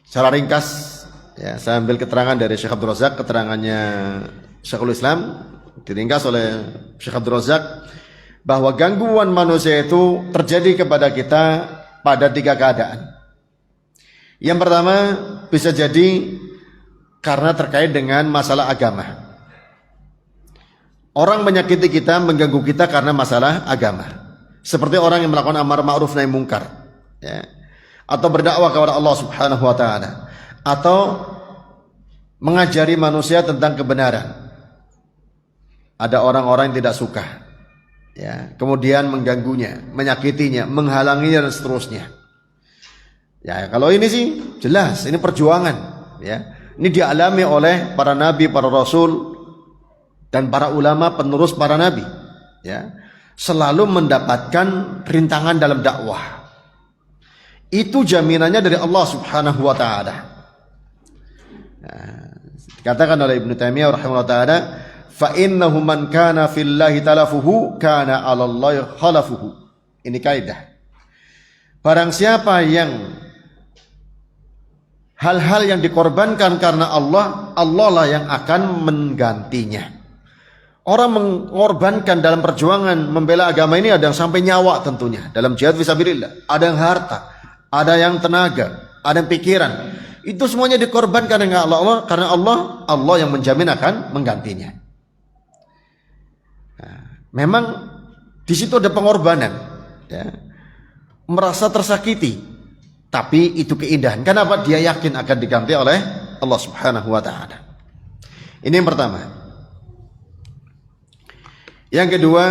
secara ringkas, ya, saya ambil keterangan dari Syekh Abdul Razak, keterangannya Syekhul Islam diringkas oleh Syekh Abdul Razak, bahwa gangguan manusia itu terjadi kepada kita pada 3 keadaan. Yang pertama bisa jadi karena terkait dengan masalah agama. Orang menyakiti kita, mengganggu kita karena masalah agama. Seperti orang yang melakukan amar ma'ruf nahi mungkar, ya, atau berdakwah kepada Allah Subhanahu wa taala, atau mengajari manusia tentang kebenaran. Ada orang-orang yang tidak suka, ya, kemudian mengganggunya, menyakitinya, menghalanginya dan seterusnya. Ya, kalau ini sih jelas ini perjuangan, ya. Ini dialami oleh para nabi, para rasul dan para ulama penerus para nabi, ya. Selalu mendapatkan rintangan dalam dakwah. Itu jaminannya dari Allah Subhanahu wa taala. Nah, dikatakan oleh Ibnu Taimiyah rahimahullah taala, fa innahu man kana fillahi talafuhu kana 'ala Allahi khalafuhu. Ini kaidah. Barang siapa yang hal-hal yang dikorbankan karena Allah, Allah lah yang akan menggantinya. Orang mengorbankan dalam perjuangan membela agama ini ada yang sampai nyawa tentunya dalam jihad fisabilillah, ada yang harta, ada yang tenaga, ada yang pikiran. Itu semuanya dikorbankan dengan Allah karena Allah yang menjamin akan menggantinya. Nah, memang di situ ada pengorbanan, ya. Merasa tersakiti, tapi itu keindahan. Kenapa? Dia yakin akan diganti oleh Allah Subhanahu wa taala. Ini yang pertama. Yang kedua,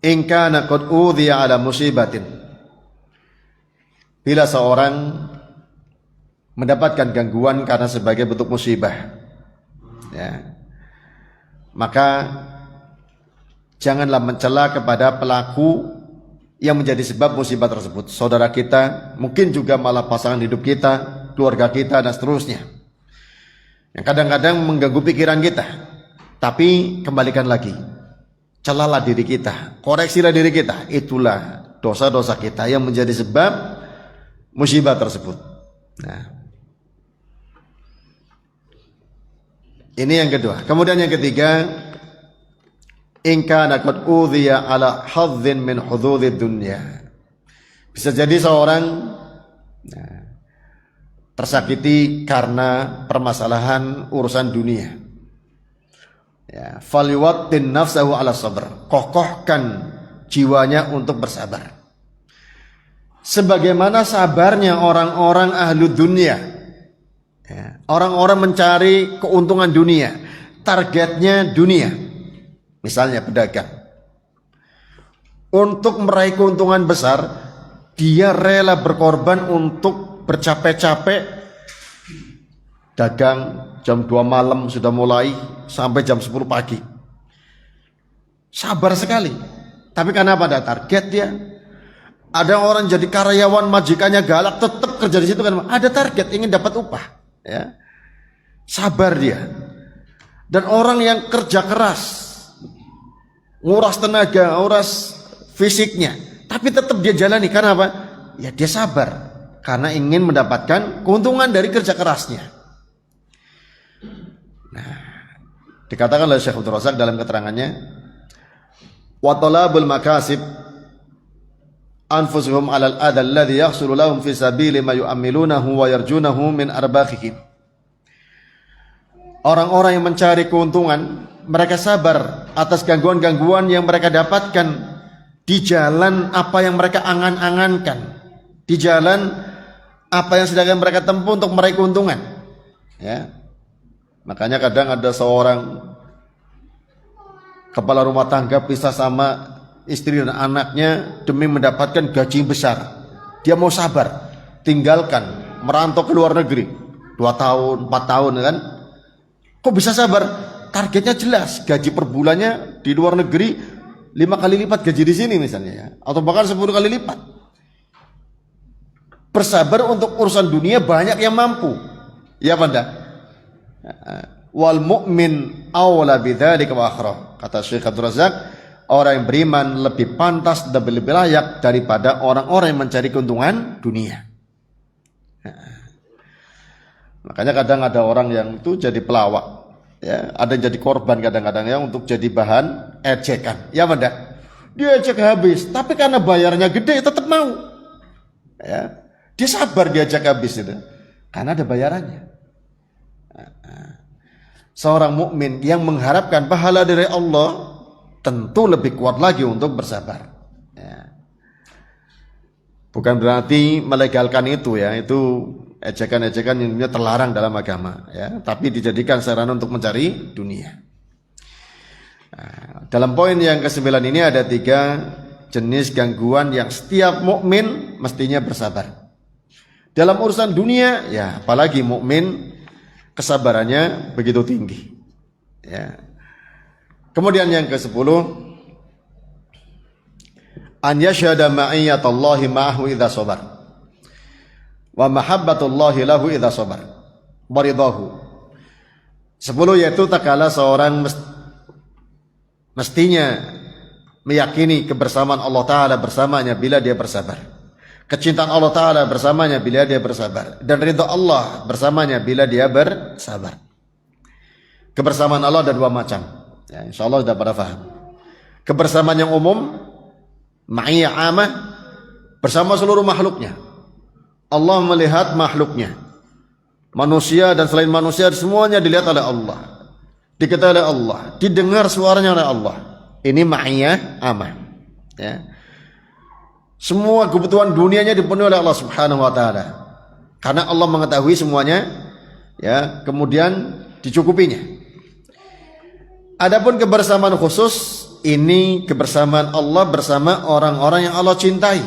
in kana qad udhiya ala musibatin. Bila seorang mendapatkan gangguan karena sebagai bentuk musibah, ya, maka janganlah mencela kepada pelaku yang menjadi sebab musibah tersebut. Saudara kita, mungkin juga malah pasangan hidup kita, keluarga kita dan seterusnya, yang kadang-kadang mengganggu pikiran kita. Tapi kembalikan lagi, celalah diri kita, koreksilah diri kita. Itulah dosa-dosa kita yang menjadi sebab musibah tersebut. Nah, ini yang kedua. Kemudian yang ketiga, in kana qad udhiya ala hadzin min hududid dunya. Bisa jadi seorang tersakiti karena permasalahan urusan dunia. Ya, falyuwattin nafsahu ala sabr. Kokohkan jiwanya untuk bersabar. Sebagaimana sabarnya orang-orang ahlu dunia, ya, orang-orang mencari keuntungan dunia, targetnya dunia. Misalnya pedagang, untuk meraih keuntungan besar, dia rela berkorban untuk bercapek-capek dagang jam 2 malam sudah mulai sampai jam 10 pagi. Sabar sekali. Tapi kenapa ada target dia? Ada orang jadi karyawan majikannya galak tetap kerja di situ kan, ada target ingin dapat upah, ya. Sabar dia. Dan orang yang kerja keras, nguras tenaga, nguras fisiknya, tapi tetap dia jalani karena apa? Ya dia sabar karena ingin mendapatkan keuntungan dari kerja kerasnya. Nah, dikatakan oleh Syekh Abdul Razak dalam keterangannya, wa talabul makasib anfusuhum 'alal adha alladhi yahsulu lahum fi sabili ma yu'ammilunahu wa yarjunahu min arbakhihim. Orang-orang yang mencari keuntungan, mereka sabar atas gangguan-gangguan yang mereka dapatkan di jalan apa yang mereka angan-angankan, di jalan apa yang sedang mereka tempuh untuk meraih keuntungan, ya. Makanya kadang ada seorang kepala rumah tangga pisah sama istri dan anaknya demi mendapatkan gaji besar. Dia mau sabar, tinggalkan, merantau ke luar negeri 2 tahun, 4 tahun kan. Kok bisa sabar? Targetnya jelas, gaji per bulannya di luar negeri 5 kali lipat gaji di sini misalnya, ya. Atau bahkan 10 kali lipat. Bersabar untuk urusan dunia banyak yang mampu. Ya apa enggak? Wal mu'min awla bidzalika wa akhra. Kata Syekh Abdul Razak, orang yang beriman lebih pantas dan lebih layak daripada orang-orang yang mencari keuntungan dunia. Makanya kadang ada orang yang itu jadi pelawak, ya, ada yang jadi korban kadang-kadang ya untuk jadi bahan ejekan. Ya enggak? Dia ejek habis, tapi karena bayarnya gede tetap mau. Ya. Dia sabar diajak habis itu karena ada bayarannya. Seorang mukmin yang mengharapkan pahala dari Allah tentu lebih kuat lagi untuk bersabar, ya. Bukan berarti melegalkan itu, ya, itu ejekan-ejekan yang terlarang dalam agama, ya, tapi dijadikan sarana untuk mencari dunia. Nah, dalam poin yang ke-9 ini ada 3 jenis gangguan yang setiap mukmin mestinya bersabar. Dalam urusan dunia, ya, apalagi mukmin kesabarannya begitu tinggi, ya. Kemudian yang ke-10, an yashhada ma'iyyatallahi ma'ahu idza sabar wa mahabbatullahi lahu idza sabar wa ridahu. 10 yaitu tak kala seorang mestinya meyakini kebersamaan Allah Ta'ala bersamanya bila dia bersabar, kecintaan Allah Ta'ala bersamanya bila dia bersabar, dan ridha Allah bersamanya bila dia bersabar. Kebersamaan Allah ada 2 macam, ya, insya Allah sudah pada paham. Kebersamaan yang umum, ma'iyah amah, bersama seluruh makhluknya. Allah melihat makhluknya, manusia dan selain manusia, semuanya dilihat oleh Allah, diketahui oleh Allah, didengar suaranya oleh Allah. Ini ma'iyah amah, ya. Semua kebutuhan dunianya dipenuhi oleh Allah Subhanahu wa taala. Karena Allah mengetahui semuanya, ya, kemudian dicukupinya. Adapun kebersamaan khusus, ini kebersamaan Allah bersama orang-orang yang Allah cintai.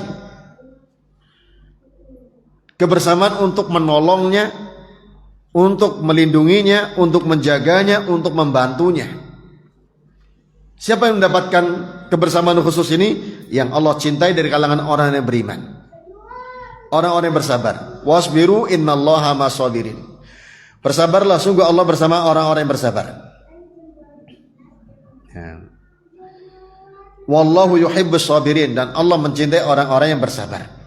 Kebersamaan untuk menolongnya, untuk melindunginya, untuk menjaganya, untuk membantunya. Siapa yang mendapatkan kebersamaan khusus ini? Yang Allah cintai dari kalangan orang yang beriman, orang-orang yang bersabar. Wasbiru innallaha ma'as-sabirin. Bersabarlah, sungguh Allah bersama orang-orang yang bersabar, ya. Wallahu yuhibbus sabirin, dan Allah mencintai orang-orang yang bersabar.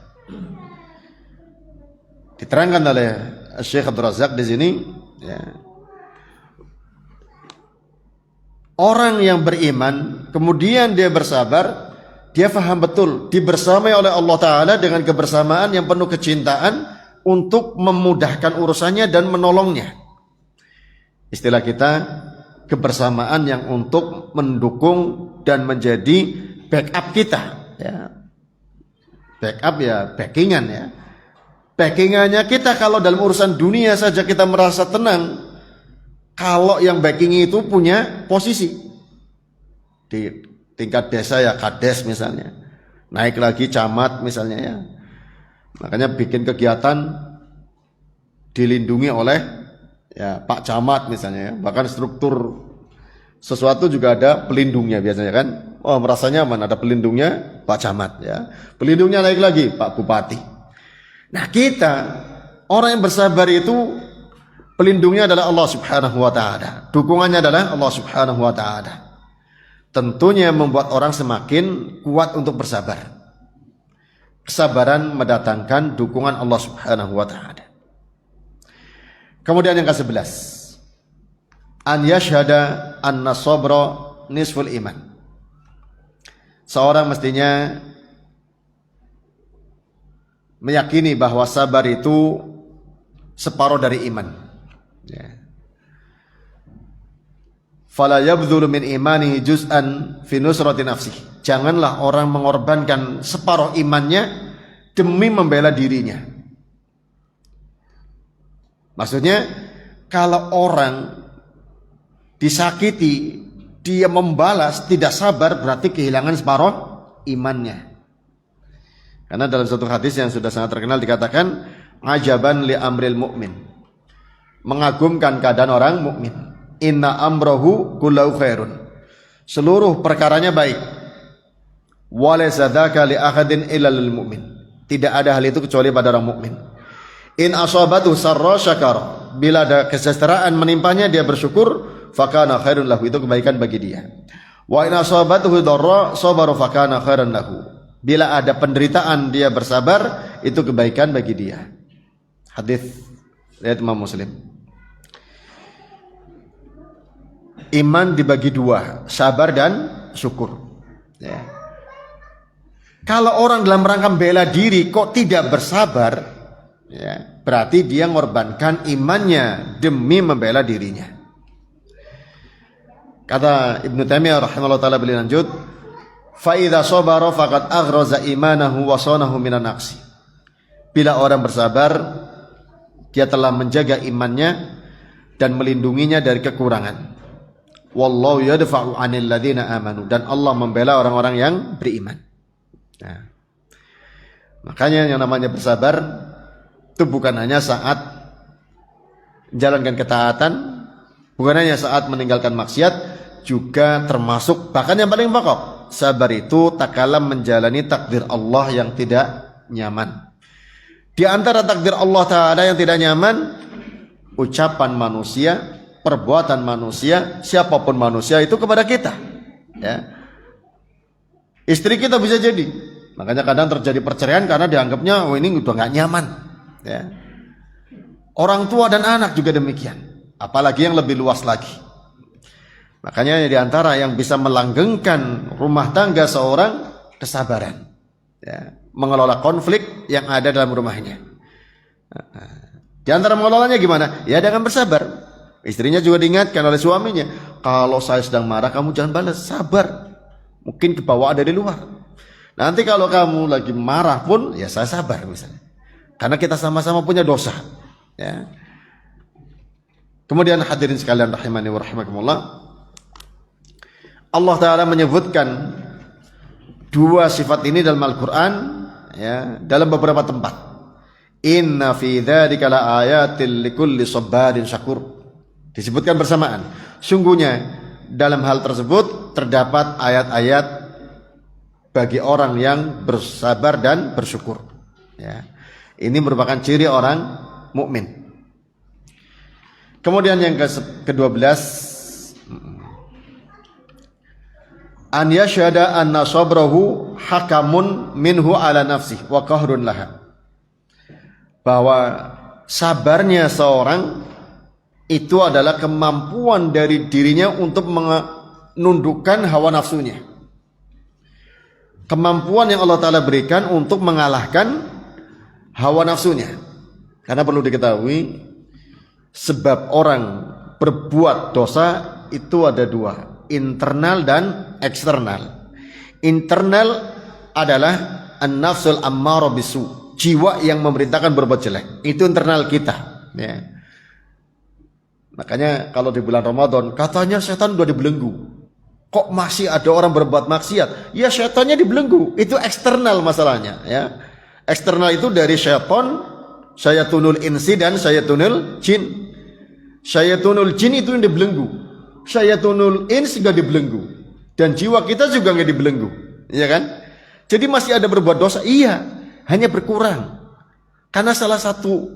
Diterangkan oleh Syekh Abdul Razak di sini, ya. Orang yang beriman kemudian dia bersabar, dia faham betul dibersamai oleh Allah Ta'ala dengan kebersamaan yang penuh kecintaan untuk memudahkan urusannya dan menolongnya. Istilah kita, kebersamaan yang untuk mendukung dan menjadi backup kita, ya. Backup, ya, backingan, ya. Backingannya kita kalau dalam urusan dunia saja kita merasa tenang kalau yang backing itu punya posisi di tingkat desa, ya kades misalnya, naik lagi camat misalnya, ya. Makanya bikin kegiatan dilindungi oleh, ya, Pak Camat misalnya, ya. Bahkan struktur sesuatu juga ada pelindungnya biasanya kan. oh merasa nyaman, ada pelindungnya Pak Camat ya. Pelindungnya naik lagi Pak Bupati. Nah kita orang yang bersabar itu pelindungnya adalah Allah Subhanahu wa taala. Dukungannya adalah Allah Subhanahu wa taala. Tentunya membuat orang semakin kuat untuk bersabar. Kesabaran mendatangkan dukungan Allah Subhanahu wa taala. Kemudian yang ke-11, an yashhada anna sabra nisful iman. Seorang mestinya meyakini bahwa sabar itu separuh dari iman. Ya. Fala yabdhulu min imanihi juz'an fi nusrati nafsihi. Janganlah orang mengorbankan separuh imannya demi membela dirinya. Maksudnya kalau orang disakiti dia membalas tidak sabar berarti kehilangan separuh imannya. Karena dalam satu hadis yang sudah sangat terkenal dikatakan ajaban li amril mu'min. Mengagumkan keadaan orang mukmin. Inna amrohu kullahu khairun. Seluruh perkaranya baik. Wa laysa dzaka li ahadin illa lil mu'min. Tidak ada hal itu kecuali pada orang mukmin. In asabatu sarra syakara. Bila ada kesejahteraan menimpanya dia bersyukur, fakana khairun lahu, itu kebaikan bagi dia. Wa in asabatuhu dharra sabara fakana khairan lahu. Bila ada penderitaan dia bersabar, itu kebaikan bagi dia. Hadis riwayat Imam Muslim. Iman dibagi dua, sabar dan syukur. Ya. Kalau orang dalam rangka bela diri kok tidak bersabar, ya, berarti dia mengorbankan imannya demi membela dirinya. Kata Ibnu Taimiyah rahimahullah taala beliau lanjut, fa idza sabara faqad aghraza imanahu wa sanahu minan naqsi. Bila orang bersabar, dia telah menjaga imannya dan melindunginya dari kekurangan. Wallahu yadfa'u 'anil ladzina amanu, dan Allah membela orang-orang yang beriman. Nah, makanya yang namanya bersabar itu bukan hanya saat menjalankan ketaatan, bukan hanya saat meninggalkan maksiat, juga termasuk bahkan yang paling pokok, sabar itu tak kalah menjalani takdir Allah yang tidak nyaman. Di antara takdir Allah Ta'ala yang tidak nyaman, ucapan manusia, perbuatan manusia, siapapun manusia itu kepada kita, ya. Istri kita bisa jadi, makanya kadang terjadi perceraian karena dianggapnya oh ini udah nggak nyaman, ya. Orang tua dan anak juga demikian, apalagi yang lebih luas lagi. Makanya di antara yang bisa melanggengkan rumah tangga seorang, kesabaran, ya. Mengelola konflik yang ada dalam rumahnya. Di antara mengelolanya gimana? Ya dengan bersabar. Istrinya juga diingatkan oleh suaminya, kalau saya sedang marah kamu jangan balas, sabar. Mungkin kebawa dari luar. Nanti kalau kamu lagi marah pun ya saya sabar misalnya. Karena kita sama-sama punya dosa, ya. Kemudian hadirin sekalian rahimani wa rahimakumullah, Allah Ta'ala menyebutkan dua sifat ini dalam Al-Quran, ya, dalam beberapa tempat. Inna fi dzalika la ayatil likulli sabarin syakur. Disebutkan bersamaan. Sungguhnya dalam hal tersebut terdapat ayat-ayat bagi orang yang bersabar dan bersyukur, ya. Ini merupakan ciri orang mukmin. Kemudian yang ke-12, an yashhada anna sabrahu hakamun minhu ala nafsih wa qahrun laha. Bahwa sabarnya seorang itu adalah kemampuan dari dirinya untuk menundukkan hawa nafsunya. Kemampuan yang Allah Ta'ala berikan untuk mengalahkan hawa nafsunya. Karena perlu diketahui, sebab orang berbuat dosa itu ada dua, internal dan eksternal. Internal adalah an-nafsul ammarah bisu, jiwa yang memerintahkan berbuat jelek. Itu internal kita, ya. Makanya kalau di bulan Ramadan katanya setan udah dibelenggu, kok masih ada orang berbuat maksiat? Ya setannya dibelenggu, itu eksternal masalahnya, ya. Eksternal itu dari syaitan, syayatunul insi dan syayatunul jin. Syayatunul jin itu yang dibelenggu, syayatunul ins juga dibelenggu. Dan jiwa kita juga nggak dibelenggu, ya kan? Jadi masih ada berbuat dosa, iya, hanya berkurang. Karena salah satu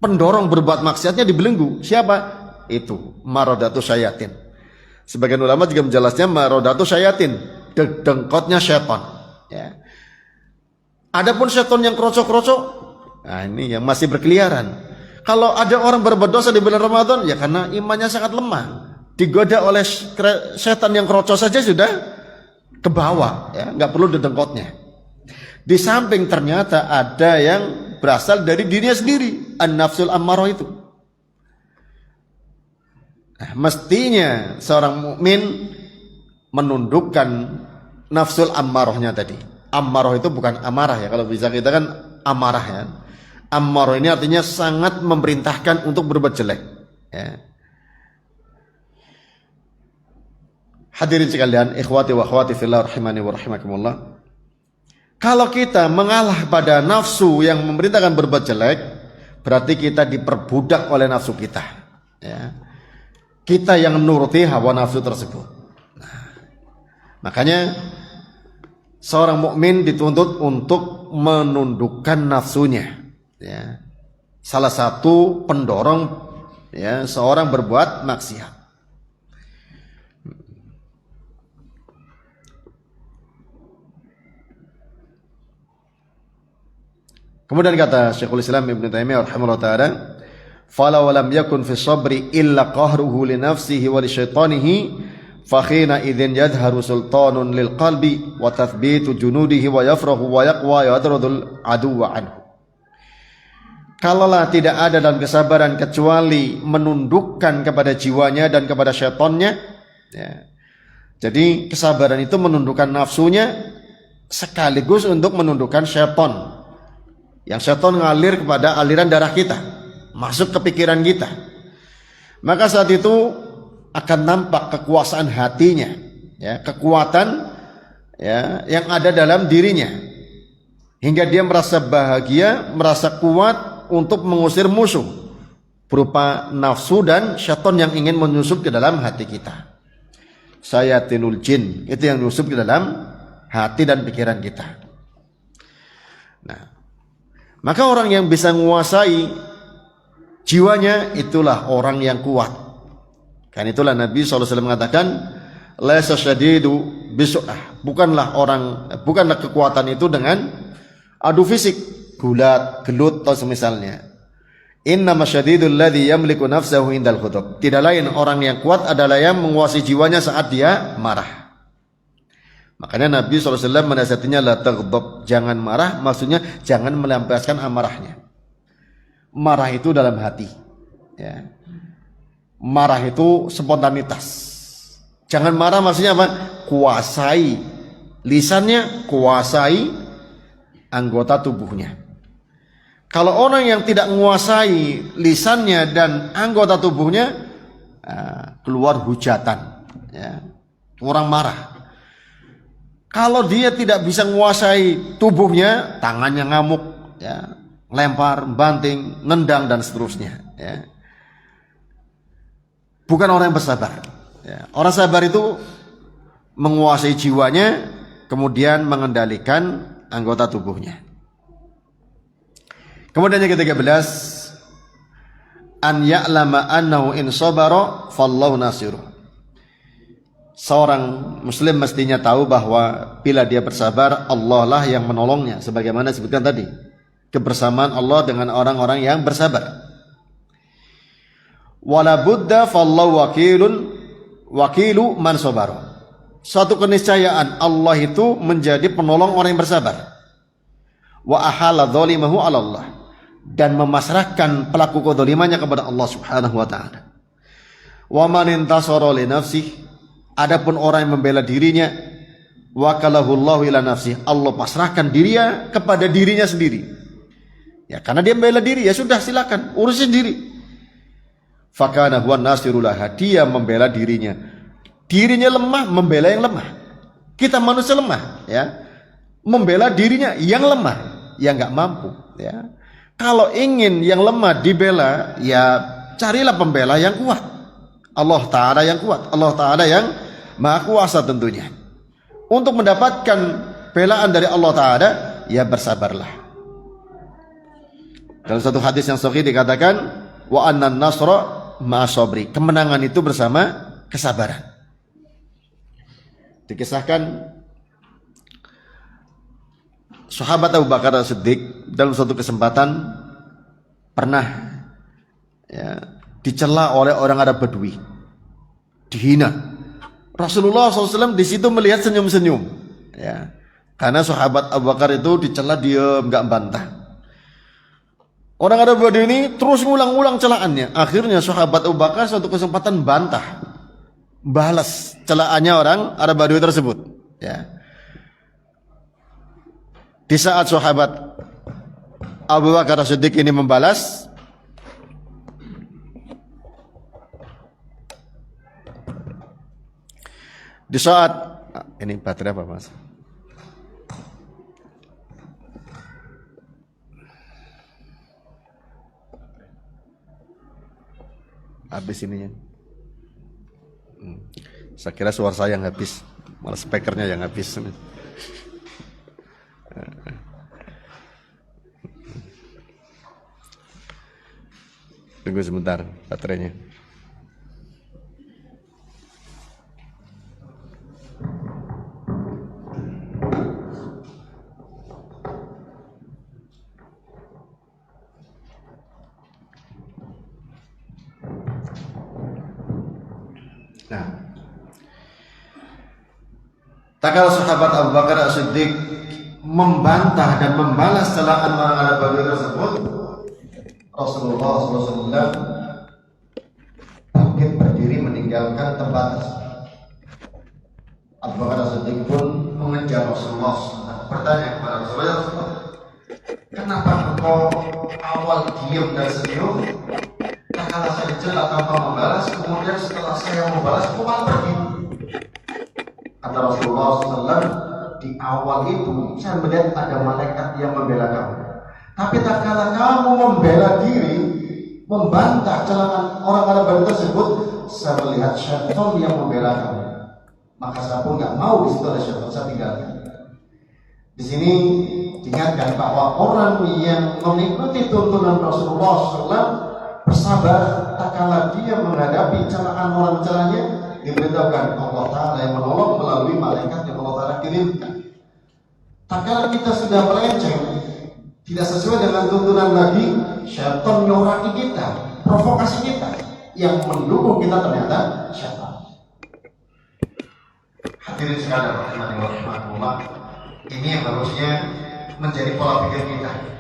pendorong berbuat maksiatnya dibelenggu. Siapa? Itu marodatu syayatin. Sebagian ulama juga menjelasnya marodatu syayatin, dengkotnya syaitan. Ya. Adapun syaitan yang krocok-krocok, nah ini yang masih berkeliaran. Kalau ada orang berbuat dosa di bulan Ramadan, ya karena imannya sangat lemah. Digoda oleh setan yang krocok saja sudah ke bawah, ya, nggak perlu didengkotnya. Di samping ternyata ada yang berasal dari dirinya sendiri, an-nafsul ammarah itu. Nah, mestinya seorang mukmin menundukkan nafsul ammarahnya tadi. Ammarah itu bukan amarah ya, kalau bisa kita kan amarah ya. Ammarah ini artinya sangat memerintahkan untuk berbuat jelek. Ya. Hadirin sekalian, ikhwati wa akhwati fillah rahimani wa rahimakumullah. Kalau kita mengalah pada nafsu yang memerintahkan berbuat jelek, berarti kita diperbudak oleh nafsu kita. Ya. Kita yang menuruti hawa nafsu tersebut. Nah, makanya seorang mukmin dituntut untuk menundukkan nafsunya. Ya. Salah satu pendorong ya seorang berbuat maksiat. Kemudian kata Syekhul Islam Ibnu Taimiyah rahimahullah taala, "Fala wa lam yakun fi sabri illa qahruhu li nafsihi wa li syaitanihi, fa khina idzin yadhharu sultanun lil qalbi wa tathbitu junudihi wa yafrahu wa yaqwa yadrudul aduwa anhu." Kalaulah tidak ada dalam kesabaran kecuali menundukkan kepada jiwanya dan kepada syaitannya, ya. Jadi kesabaran itu menundukkan nafsunya sekaligus untuk menundukkan syaitan. Yang syaitan ngalir kepada aliran darah kita, masuk ke pikiran kita. Maka saat itu akan nampak kekuasaan hatinya, ya, kekuatan ya yang ada dalam dirinya. Hingga dia merasa bahagia, merasa kuat untuk mengusir musuh berupa nafsu dan syaitan yang ingin menyusup ke dalam hati kita. Sayatinul jin, itu yang menyusup ke dalam hati dan pikiran kita. Nah, maka orang yang bisa menguasai jiwanya itulah orang yang kuat. Kan itulah Nabi SAW mengatakan, laisa syadidu bisu'ah. Bukanlah kekuatan itu dengan adu fisik, gulat, gelut atau semisalnya. Innama syadidul ladzi yamliku nafsahu indal ghadab. Tidak lain orang yang kuat adalah yang menguasai jiwanya saat dia marah. Makanya Nabi SAW menasihatinya la taghdab, jangan marah, maksudnya jangan melampiaskan amarahnya. Marah itu dalam hati, ya. Marah itu spontanitas. Jangan marah maksudnya apa? Kuasai lisannya, kuasai anggota tubuhnya. Kalau orang yang tidak menguasai lisannya dan anggota tubuhnya, keluar hujatan, ya. Orang marah. Kalau dia tidak bisa menguasai tubuhnya, tangannya ngamuk, ya, lempar, banting, nendang dan seterusnya. Ya. Bukan orang yang bersabar. Ya. Orang sabar itu menguasai jiwanya, kemudian mengendalikan anggota tubuhnya. Kemudian yang ke-13, an ya'lama annahu in sabara fallahu nasiruh. Seorang muslim mestinya tahu bahwa bila dia bersabar, Allah lah yang menolongnya. Sebagaimana disebutkan tadi, kebersamaan Allah dengan orang-orang yang bersabar. Wala budda fallahu wakilu man sabara. Suatu keniscayaan Allah itu menjadi penolong orang yang bersabar. Wa ahala dzalimahu 'ala Allah, dan memasrahkan pelaku kedzalimannya kepada Allah Subhanahu wa taala. Wa man intasara li nafsihi, adapun orang yang membela dirinya, wakalahullahu ila nafsih, Allah pasrahkan dirinya kepada dirinya sendiri. Ya, karena dia membela diri, ya sudah silakan urusin diri. Fakana huwa nasirullah, dia membela dirinya. Dirinya lemah, membela yang lemah. Kita manusia lemah, ya. Membela dirinya yang lemah, yang nggak mampu, ya. Kalau ingin yang lemah dibela, ya carilah pembela yang kuat. Allah Ta'ala yang kuat, Allah Ta'ala yang Maha Kuasa tentunya. untuk mendapatkan belaan dari Allah Ta'ala, ya bersabarlah. Dalam satu hadis yang sahih dikatakan, wa annan nasra ma'asabri, kemenangan itu bersama kesabaran. Dikisahkan sahabat Abu Bakar As-Siddiq dalam suatu kesempatan pernah dicela oleh orang Arab Badui, dihina. Rasulullah SAW di situ melihat senyum-senyum, karena sahabat Abu Bakar itu dicela diam, nggak bantah. Orang Arab Badui ini terus ngulang-ulang celaannya. Akhirnya sahabat Abu Bakar suatu kesempatan bantah, balas celaannya orang Arab Badui tersebut. Di saat sahabat Abu Bakar As-Siddiq ini membalas, di saat ini baterai apa mas? Habis ininya. Saya kira suara saya yang habis, malah speakernya yang habis. Tunggu sebentar baterainya. Nah, tak kala sahabat Abu Bakar As-Siddiq membantah dan membalas celaan orang Arab Badui tersebut, Rasulullah SAW bangkit berdiri meninggalkan tempat tersebut. Abu Bakar As-Siddiq pun mengejar Rasulullah SAW, bertanya kepada Rasulullah, kenapa engkau awal diam dan senyum? Tak kala saya dicela tanpa membalas, kemudian setelah saya membalas, kau malah pergi. Kata Rasulullah SAW, di awal itu saya melihat ada malaikat yang membela kamu. Tapi tak kala kamu membela diri, membantah celaan orang Arab Badui tersebut, saya melihat syaitan yang membela kamu. Maka saya pun nggak mau di situ ada syaitan, saya tinggalkan. Di sini diingatkan bahwa orang yang mengikuti tuntunan Rasulullah SAW bersabar tak kala dia menghadapi celaan orang celanya, diberitahukan Allah Ta'ala yang menolong melalui malaikat yang Allah Ta'ala kirimkan. Tak kala kita sudah melenceng, tidak sesuai dengan tuntunan lagi, syaitan nyoraki kita, provokasi kita, yang mendukung kita ternyata syaitan. Hadirin sekalian rahimahullah, ini yang harusnya menjadi pola pikir kita.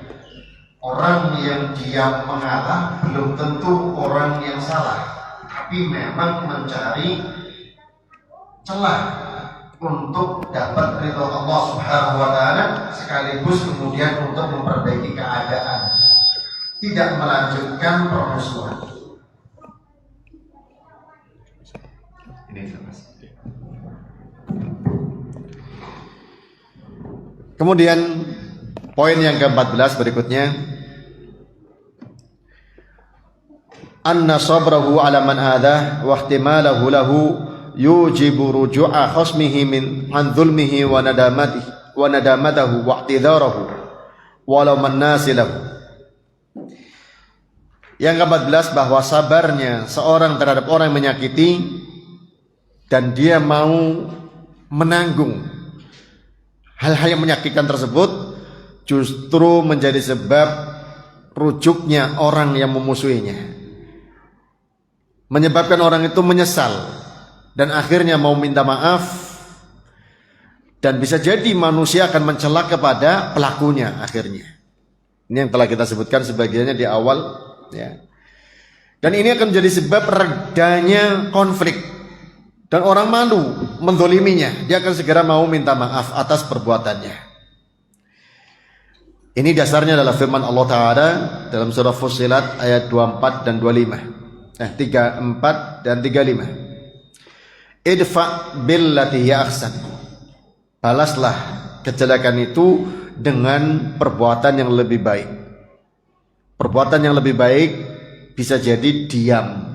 Orang yang diam mengalah belum tentu orang yang salah, tapi memang mencari celah untuk dapat ridho Allah Subhanahu wa Ta'ala, sekaligus kemudian untuk memperbaiki keadaan, tidak melanjutkan permusuhan. Ini Mas. Kemudian poin yang ke-14 berikutnya, anna sabrahu ala man adah wa ihtimalahu lahu yujibu ruju'a khasmihi an dhulmihi wa nadamatahu wa i'tidharahu walau man nasilahu. Yang ke-14, bahwa sabarnya seorang terhadap orang yang menyakiti dan dia mau menanggung hal-hal yang menyakitkan tersebut, justru menjadi sebab rujuknya orang yang memusuhinya, menyebabkan orang itu menyesal dan akhirnya mau minta maaf, dan bisa jadi manusia akan mencela kepada pelakunya akhirnya. Ini yang telah kita sebutkan sebagiannya di awal, dan ini akan menjadi sebab redanya konflik dan orang malu mendoliminya, dia akan segera mau minta maaf atas perbuatannya. Ini dasarnya adalah firman Allah Ta'ala dalam surah Fussilat ayat 24 dan 25, 34 dan 35. Idfa billati hiya ahsan, balaslah kejelekan itu dengan perbuatan yang lebih baik. Perbuatan yang lebih baik bisa jadi diam,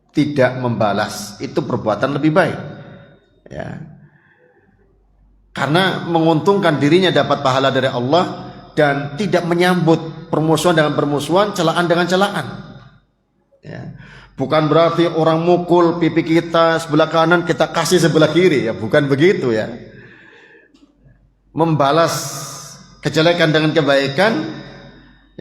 tidak membalas, itu perbuatan lebih baik. karena menguntungkan dirinya dapat pahala dari Allah dan tidak menyambut permusuhan dengan permusuhan, celaan dengan celaan. Ya. Bukan berarti orang mukul pipi kita sebelah kanan kita kasih sebelah kiri, ya bukan begitu ya. Membalas kejelekan dengan kebaikan,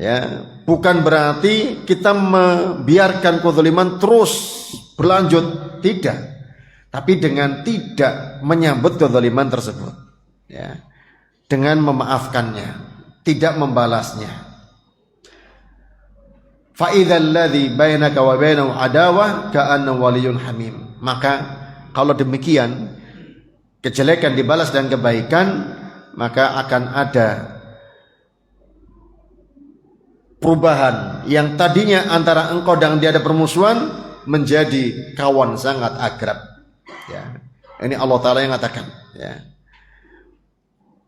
ya bukan berarti kita membiarkan kezaliman terus berlanjut, tidak, tapi dengan tidak menyambut kezaliman tersebut, ya, dengan memaafkannya, tidak membalasnya. Fa idzal ladzi bainaka wa bainahu adawah ka'annahu waliyyun hamim. Maka kalau demikian kejelekan dibalas dengan kebaikan, maka akan ada perubahan yang tadinya antara engkau dan dia ada permusuhan menjadi kawan sangat akrab. Ya. Ini Allah Ta'ala yang mengatakan. Ya.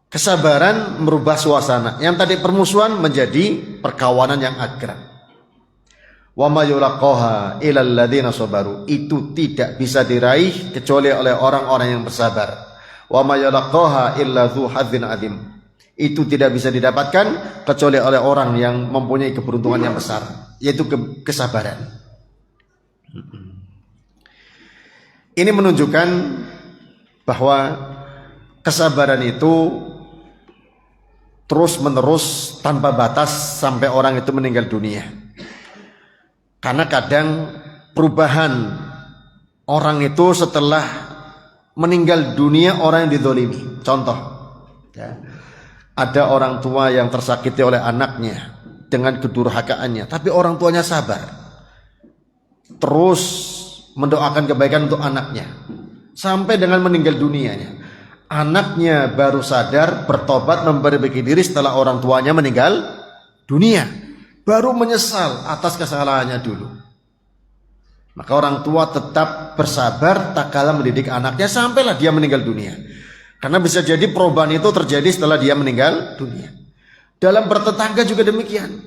Kesabaran merubah suasana. Yang tadi permusuhan menjadi perkawanan yang akrab. Wa ma yulaqaha ilal ladzina sabaru. Itu tidak bisa diraih kecuali oleh orang-orang yang bersabar. Wa ma yulaqaha illa dzu hadzin adzim. Itu tidak bisa didapatkan kecuali oleh orang yang mempunyai keberuntungan yang besar, yaitu kesabaran. Ini menunjukkan bahwa kesabaran itu terus menerus tanpa batas sampai orang itu meninggal dunia. Karena kadang perubahan orang itu setelah meninggal dunia orang yang dizalimi. Contoh, ya, ada orang tua yang tersakiti oleh anaknya dengan kedurhakaannya, tapi orang tuanya sabar, terus mendoakan kebaikan untuk anaknya sampai dengan meninggal dunianya. Anaknya baru sadar, bertobat, memperbaiki diri setelah orang tuanya meninggal dunia, baru menyesal atas kesalahannya dulu. Maka orang tua tetap bersabar tak kalah mendidik anaknya sampailah dia meninggal dunia. Karena bisa jadi perubahan itu terjadi setelah dia meninggal dunia. Dalam bertetangga juga demikian.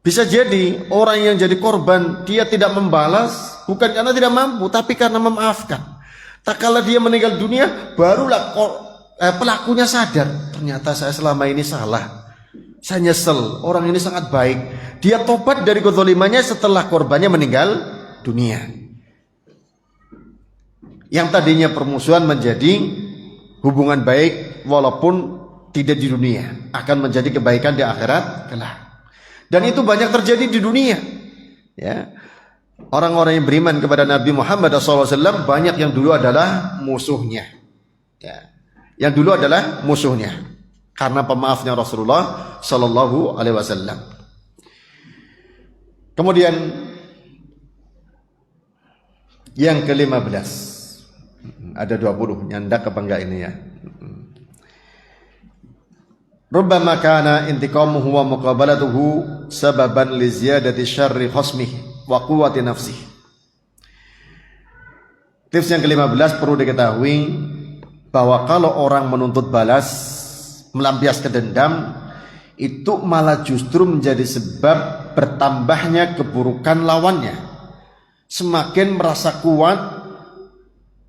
Bisa jadi orang yang jadi korban dia tidak membalas bukan karena tidak mampu, tapi karena memaafkan. Tak kala dia meninggal dunia, barulah pelakunya sadar, ternyata saya selama ini salah. Saya nyesel, orang ini sangat baik. Dia tobat dari kezalimannya setelah korbannya meninggal dunia. Yang tadinya permusuhan menjadi hubungan baik walaupun tidak di dunia, akan menjadi kebaikan di akhirat kelak. Dan itu banyak terjadi di dunia. Ya. Orang-orang yang beriman kepada Nabi Muhammad SAW banyak yang dulu adalah musuhnya. Ya. Yang dulu adalah musuhnya karena pemaafnya Rasulullah Sallallahu Alaihi Wasallam. Kemudian yang ke-15, ada 20, nyandak apa enggak ini ya? Rubbama kana intiqamuhu wa muqabalatuhu sababan li ziyadati syarri khasmihi wa quwwati nafsihi. Tips yang ke-15 perlu diketahui bahwa kalau orang menuntut balas, melampiaskan dendam, itu malah justru menjadi sebab bertambahnya keburukan lawannya. Semakin merasa kuat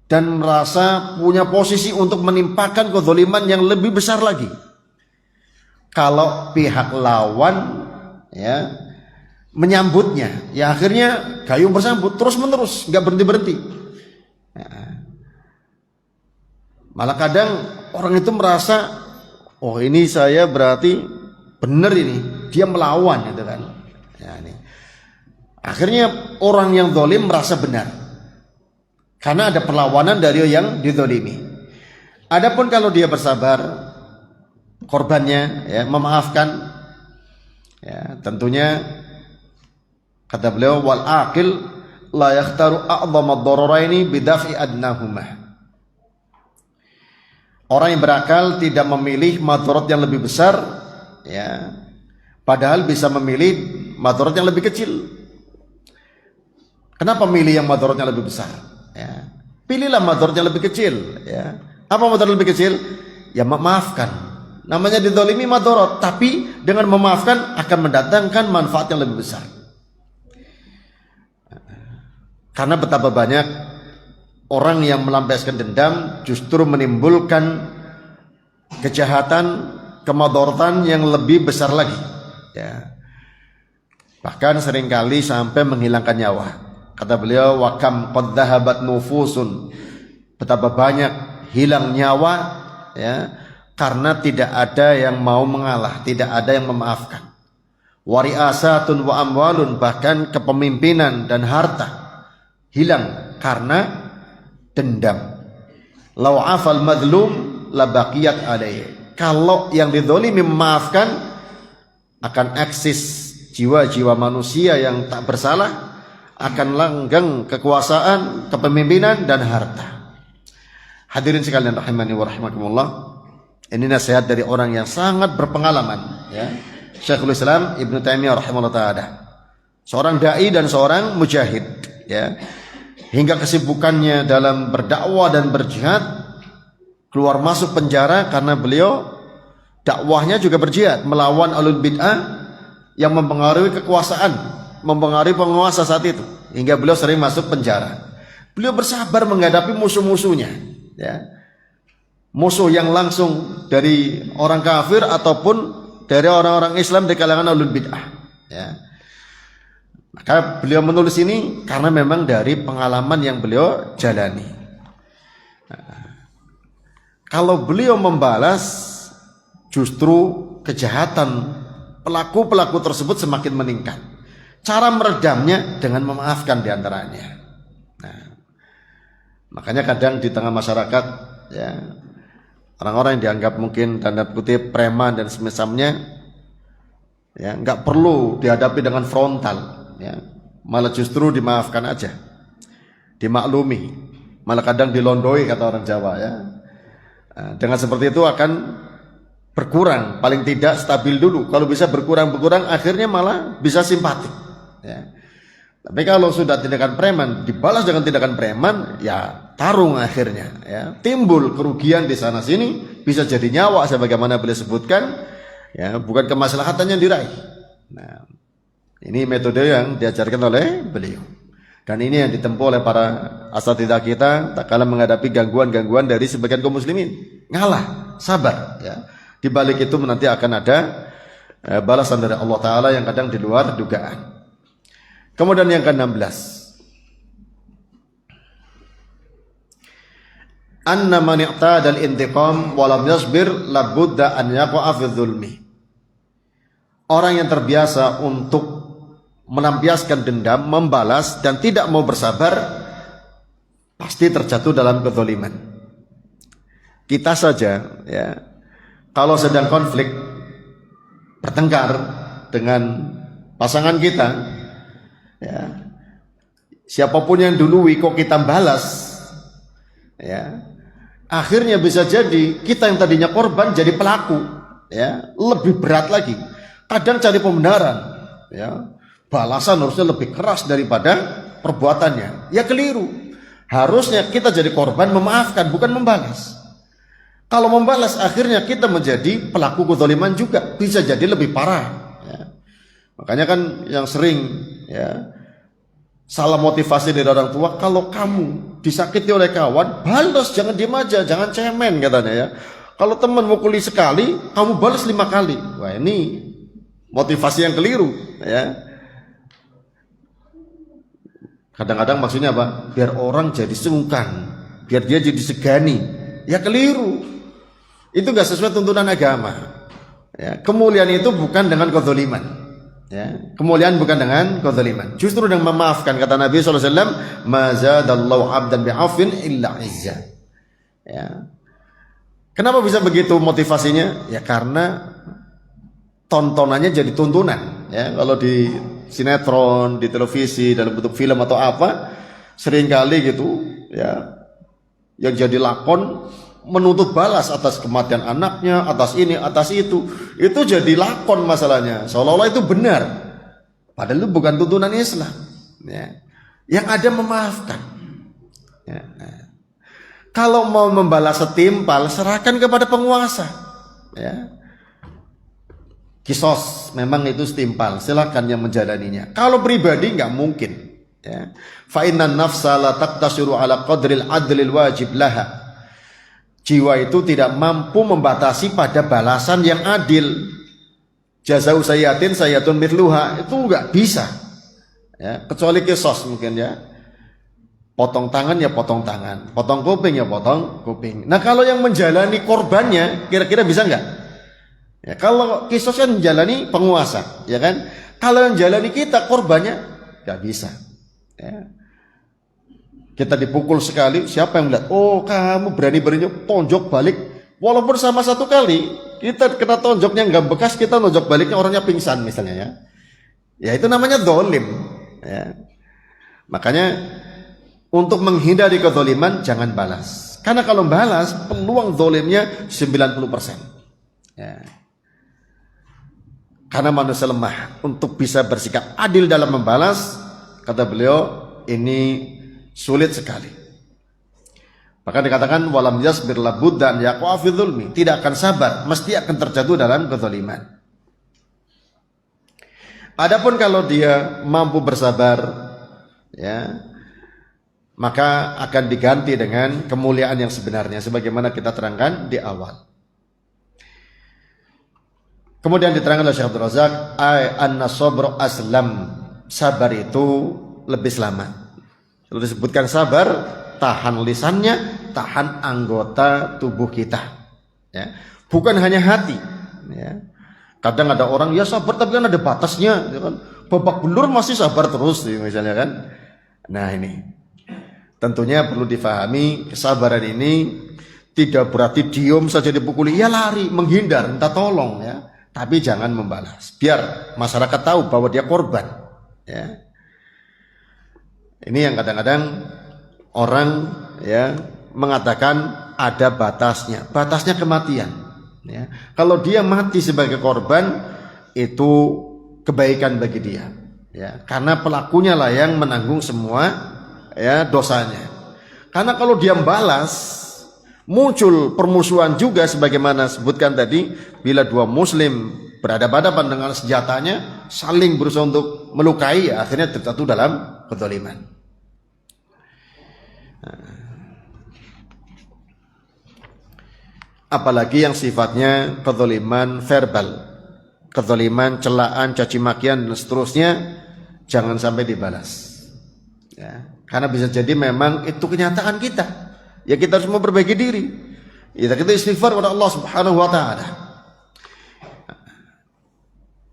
dan merasa punya posisi untuk menimpakan kezaliman yang lebih besar lagi. Kalau pihak lawan ya menyambutnya, ya akhirnya gayung bersambut terus menerus, nggak berhenti. Ya. Malah kadang orang itu merasa, oh ini saya berarti benar ini, dia melawan gitu kan. Ya, ini. Akhirnya orang yang zalim merasa benar karena ada perlawanan dari yang dizalimi. Adapun kalau dia bersabar, korbannya ya memaafkan, ya tentunya kata beliau wal aqil la yakhtaru a'dhama ad-dararaini bidaf'i adnahuma. Orang yang berakal tidak memilih madarat yang lebih besar, ya padahal bisa memilih madarat yang lebih kecil. Kenapa milih yang madaratnya lebih besar? Ya, pilihlah madarat yang lebih kecil. Ya, apa madarat lebih kecil? Ya memaafkan. Namanya dizalimi madarat, tapi dengan memaafkan akan mendatangkan manfaat yang lebih besar. Karena betapa banyak orang yang melampiaskan dendam justru menimbulkan kejahatan, kemadorotan yang lebih besar lagi, ya. Bahkan seringkali sampai menghilangkan nyawa. Kata beliau, wa kam qad dhahabat nufusun, betapa banyak hilang nyawa, ya, karena tidak ada yang mau mengalah, tidak ada yang memaafkan. Wa ri'asatun wa amwalun, bahkan kepemimpinan dan harta hilang karena dendam. Lau afal madlum la baqiyat alaihi, kalau yang dizalimi memaafkan, akan eksis jiwa-jiwa manusia yang tak bersalah, akan langgeng kekuasaan, kepemimpinan dan harta. Hadirin sekalian rahimani wa rahimakumullah, ini nasihat dari orang yang sangat berpengalaman, ya. Syekhul Islam Ibnu Taimiyah rahimahullah taala, seorang dai dan seorang mujahid, ya. Hingga kesibukannya dalam berdakwah dan berjihad, keluar masuk penjara karena beliau dakwahnya juga berjihad melawan alul bid'ah yang mempengaruhi kekuasaan, mempengaruhi penguasa saat itu, hingga beliau sering masuk penjara. Beliau bersabar menghadapi musuh-musuhnya, ya. Musuh yang langsung dari orang kafir ataupun dari orang-orang Islam di kalangan alul bid'ah, ya. Maka beliau menulis ini karena memang dari pengalaman yang beliau jalani. Kalau beliau membalas, justru kejahatan pelaku-pelaku tersebut semakin meningkat. Cara meredamnya dengan memaafkan diantaranya. Nah, makanya kadang di tengah masyarakat, ya, orang-orang yang dianggap mungkin tanda kutip preman dan semisalnya, ya, nggak perlu dihadapi dengan frontal, ya, malah justru dimaafkan aja, dimaklumi, malah kadang dilondoi kata orang Jawa, ya. Nah, dengan seperti itu akan berkurang, paling tidak stabil dulu. Kalau bisa berkurang, akhirnya malah bisa simpatik, ya. Tapi kalau sudah tindakan preman dibalas dengan tindakan preman, ya tarung akhirnya, ya. Timbul kerugian di sana sini, bisa jadi nyawa sebagaimana beliau sebutkan, ya, bukan kemaslahatan yang diraih. Nah, ini metode yang diajarkan oleh beliau, dan ini yang ditempuh oleh para asatidzah kita tak kala menghadapi gangguan-gangguan dari sebagian kaum muslimin. Ngalah, sabar, ya. Di balik itu nanti akan ada balasan dari Allah Ta'ala yang kadang di luar dugaan. Kemudian yang ke-16, anna man i'tada al-intiqam wa lam yasbir labudda an yaqa'a fi dzulmi. Orang yang terbiasa untuk melampiaskan dendam, membalas dan tidak mau bersabar, pasti terjatuh dalam kezaliman. Kita saja, ya, kalau sedang konflik, bertengkar dengan pasangan kita, ya, siapapun yang dului kok kita balas, ya, akhirnya bisa jadi kita yang tadinya korban jadi pelaku, ya, lebih berat lagi. Kadang cari pembenaran, ya, balasan harusnya lebih keras daripada perbuatannya, ya keliru. Harusnya kita jadi korban memaafkan, bukan membalas. Kalau membalas akhirnya kita menjadi pelaku kezaliman juga, bisa jadi lebih parah, ya. Makanya kan yang sering, ya, salah motivasi dari orang tua, kalau kamu disakiti oleh kawan, balas, jangan diem aja, jangan cemen katanya, ya. Kalau teman mukuli sekali, kamu balas 5 kali. Wah, ini motivasi yang keliru, ya. Kadang-kadang maksudnya apa? Biar orang jadi sungkan, biar dia jadi segani. Ya keliru. Itu gak sesuai tuntunan agama, ya. Kemuliaan itu bukan dengan kezaliman, ya. Kemuliaan bukan dengan kezaliman, justru dengan memaafkan. Kata Nabi SAW, ma zadallahu abdan bi'afin illa izza, ya. Kenapa bisa begitu motivasinya? Ya karena tontonannya jadi tuntunan, ya. Kalau di sinetron, di televisi, dalam bentuk film atau apa, seringkali gitu, ya, yang jadi lakon menuntut balas atas kematian anaknya, atas ini, atas itu jadi lakon masalahnya, seolah-olah itu benar, padahal itu bukan tuntunan Islam, ya. Yang ada memaafkan, ya. Kalau mau membalas setimpal, serahkan kepada penguasa, ya. Kisos memang itu setimpal, silakan yang menjalaninya. Kalau pribadi nggak mungkin, ya. Fa innan nafsa la taqtasiru ala qadril adlil wajib laha. Jiwa itu tidak mampu membatasi pada balasan yang adil. Jazau sayyatin sayyatun mithluha, itu nggak bisa. Ya, kecuali kisos mungkin ya. Potong tangan ya potong tangan, potong kuping ya potong kuping. Nah kalau yang menjalani korbannya kira-kira bisa nggak? Ya, kalau kisos kan menjalani penguasa, ya kan? Kalau yang jalani kita korbannya nggak bisa. Ya. Kita dipukul sekali, siapa yang melihat? Oh kamu berani-beraninya tonjok balik, walaupun sama satu kali, kita kena tonjoknya nggak bekas, kita tonjok baliknya orangnya pingsan misalnya ya. Ya itu namanya dolim. Ya. Makanya untuk menghindari kezaliman jangan balas. Karena kalau balas peluang dolimnya 90%. Ya. Karena manusia lemah, untuk bisa bersikap adil dalam membalas, kata beliau, ini sulit sekali. Bahkan dikatakan walam yasbir labud dan yaqwa fi dzulmi, tidak akan sabar, mesti akan terjatuh dalam kezaliman. Adapun kalau dia mampu bersabar, ya, maka akan diganti dengan kemuliaan yang sebenarnya sebagaimana kita terangkan di awal. Kemudian diterangkan oleh Syekh Abdul Razak, anna sabra aslam, sabar itu lebih selamat. Lalu disebutkan sabar, tahan lisannya, tahan anggota tubuh kita. Ya. Bukan hanya hati. Ya. Kadang ada orang ya sabar tapi kan ada batasnya, ya kan? Babak belur masih sabar terus, misalnya kan. Nah ini, tentunya perlu difahami kesabaran ini tidak berarti diem saja dipukuli, ya lari, menghindar, minta tolong, ya. Tapi jangan membalas. Biar masyarakat tahu bahwa dia korban. Ya. Ini yang kadang-kadang orang ya mengatakan ada batasnya. Batasnya kematian. Ya. Kalau dia mati sebagai korban itu kebaikan bagi dia. Ya. Karena pelakunya lah yang menanggung semua ya dosanya. Karena kalau dia membalas muncul permusuhan juga sebagaimana sebutkan tadi, bila dua muslim berhadapan-hadapan dengan senjatanya saling berusaha untuk melukai, ya, akhirnya terjatuh dalam kezaliman. Apalagi yang sifatnya kezaliman verbal, kezaliman, celaan, caci makian dan seterusnya, jangan sampai dibalas. Ya, karena bisa jadi memang itu kenyataan kita. Ya kita harus memperbaiki diri. Ya, kita istighfar kepada Allah Subhanahu wa taala.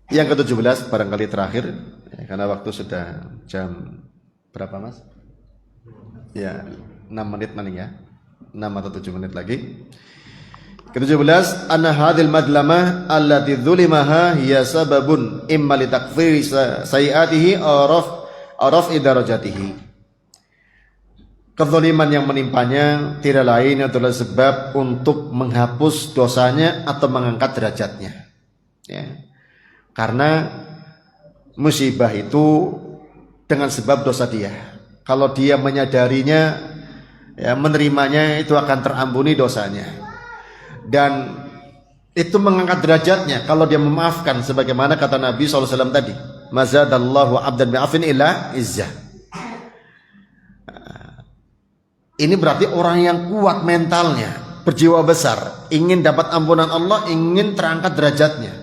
Yang ke-17 barangkali terakhir ya, karena waktu sudah jam berapa Mas? Ya 6 menit maning ya, 6 atau 7 menit lagi. Ke-17, anna hadhil madlamah allati dzulimaha hiya sababun imma li takfiri sayiatihi araf idarajatihi. Kezaliman yang menimpanya tidak lain adalah sebab untuk menghapus dosanya atau mengangkat derajatnya. Ya. Karena musibah itu dengan sebab dosa dia. Kalau dia menyadarinya, ya, menerimanya, itu akan terampuni dosanya. Dan itu mengangkat derajatnya kalau dia memaafkan, sebagaimana kata Nabi SAW tadi, mazadallahu abdan bi'afin illa izzah. Ini berarti orang yang kuat mentalnya, berjiwa besar, ingin dapat ampunan Allah, ingin terangkat derajatnya.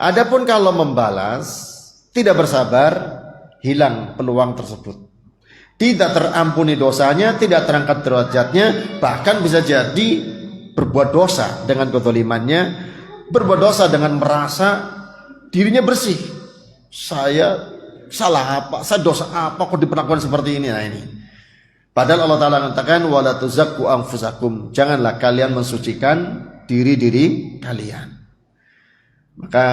Adapun kalau membalas, tidak bersabar, hilang peluang tersebut. Tidak terampuni dosanya, tidak terangkat derajatnya, bahkan bisa jadi berbuat dosa dengan kezalimannya, berbuat dosa dengan merasa dirinya bersih. Saya salah apa? Saya dosa apa kok diperlakukan seperti ini? Nah ini. Padahal Allah Ta'ala mengatakan wala tuzakku anfusakum, janganlah kalian mensucikan diri-diri kalian. Maka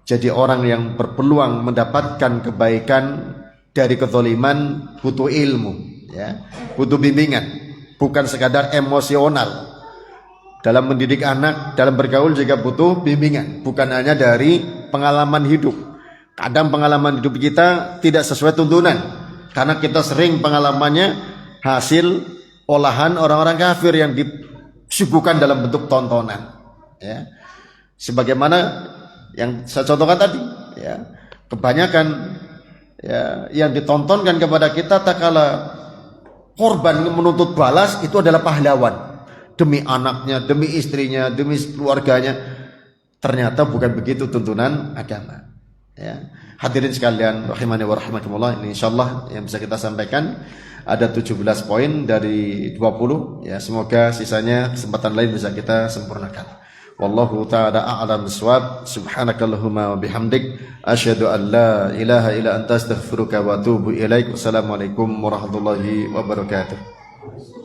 jadi orang yang berpeluang mendapatkan kebaikan dari kezaliman butuh ilmu, ya, butuh bimbingan, bukan sekadar emosional. Dalam mendidik anak, dalam bergaul juga butuh bimbingan, bukan hanya dari pengalaman hidup. Kadang pengalaman hidup kita tidak sesuai tuntunan, karena kita sering pengalamannya hasil olahan orang-orang kafir yang disuguhkan dalam bentuk tontonan. Ya. Sebagaimana yang saya contohkan tadi, ya, kebanyakan ya, yang ditontonkan kepada kita tak kala korban menuntut balas itu adalah pahlawan. Demi anaknya, demi istrinya, demi keluarganya. Ternyata bukan begitu tuntunan agama. Ya. Hadirin sekalian, rahimani wa rahimakumullah, ini insyaallah yang bisa kita sampaikan. Ada 17 poin dari 20. Ya, semoga sisanya kesempatan lain bisa kita sempurnakan. Wallahu ta'ala a'lam bissawab. Subhanakallahumma wa bihamdik asyhadu an la ilaha illa anta astaghfiruka wa atubu ilaik. Wassalamualaikum warahmatullahi wabarakatuh.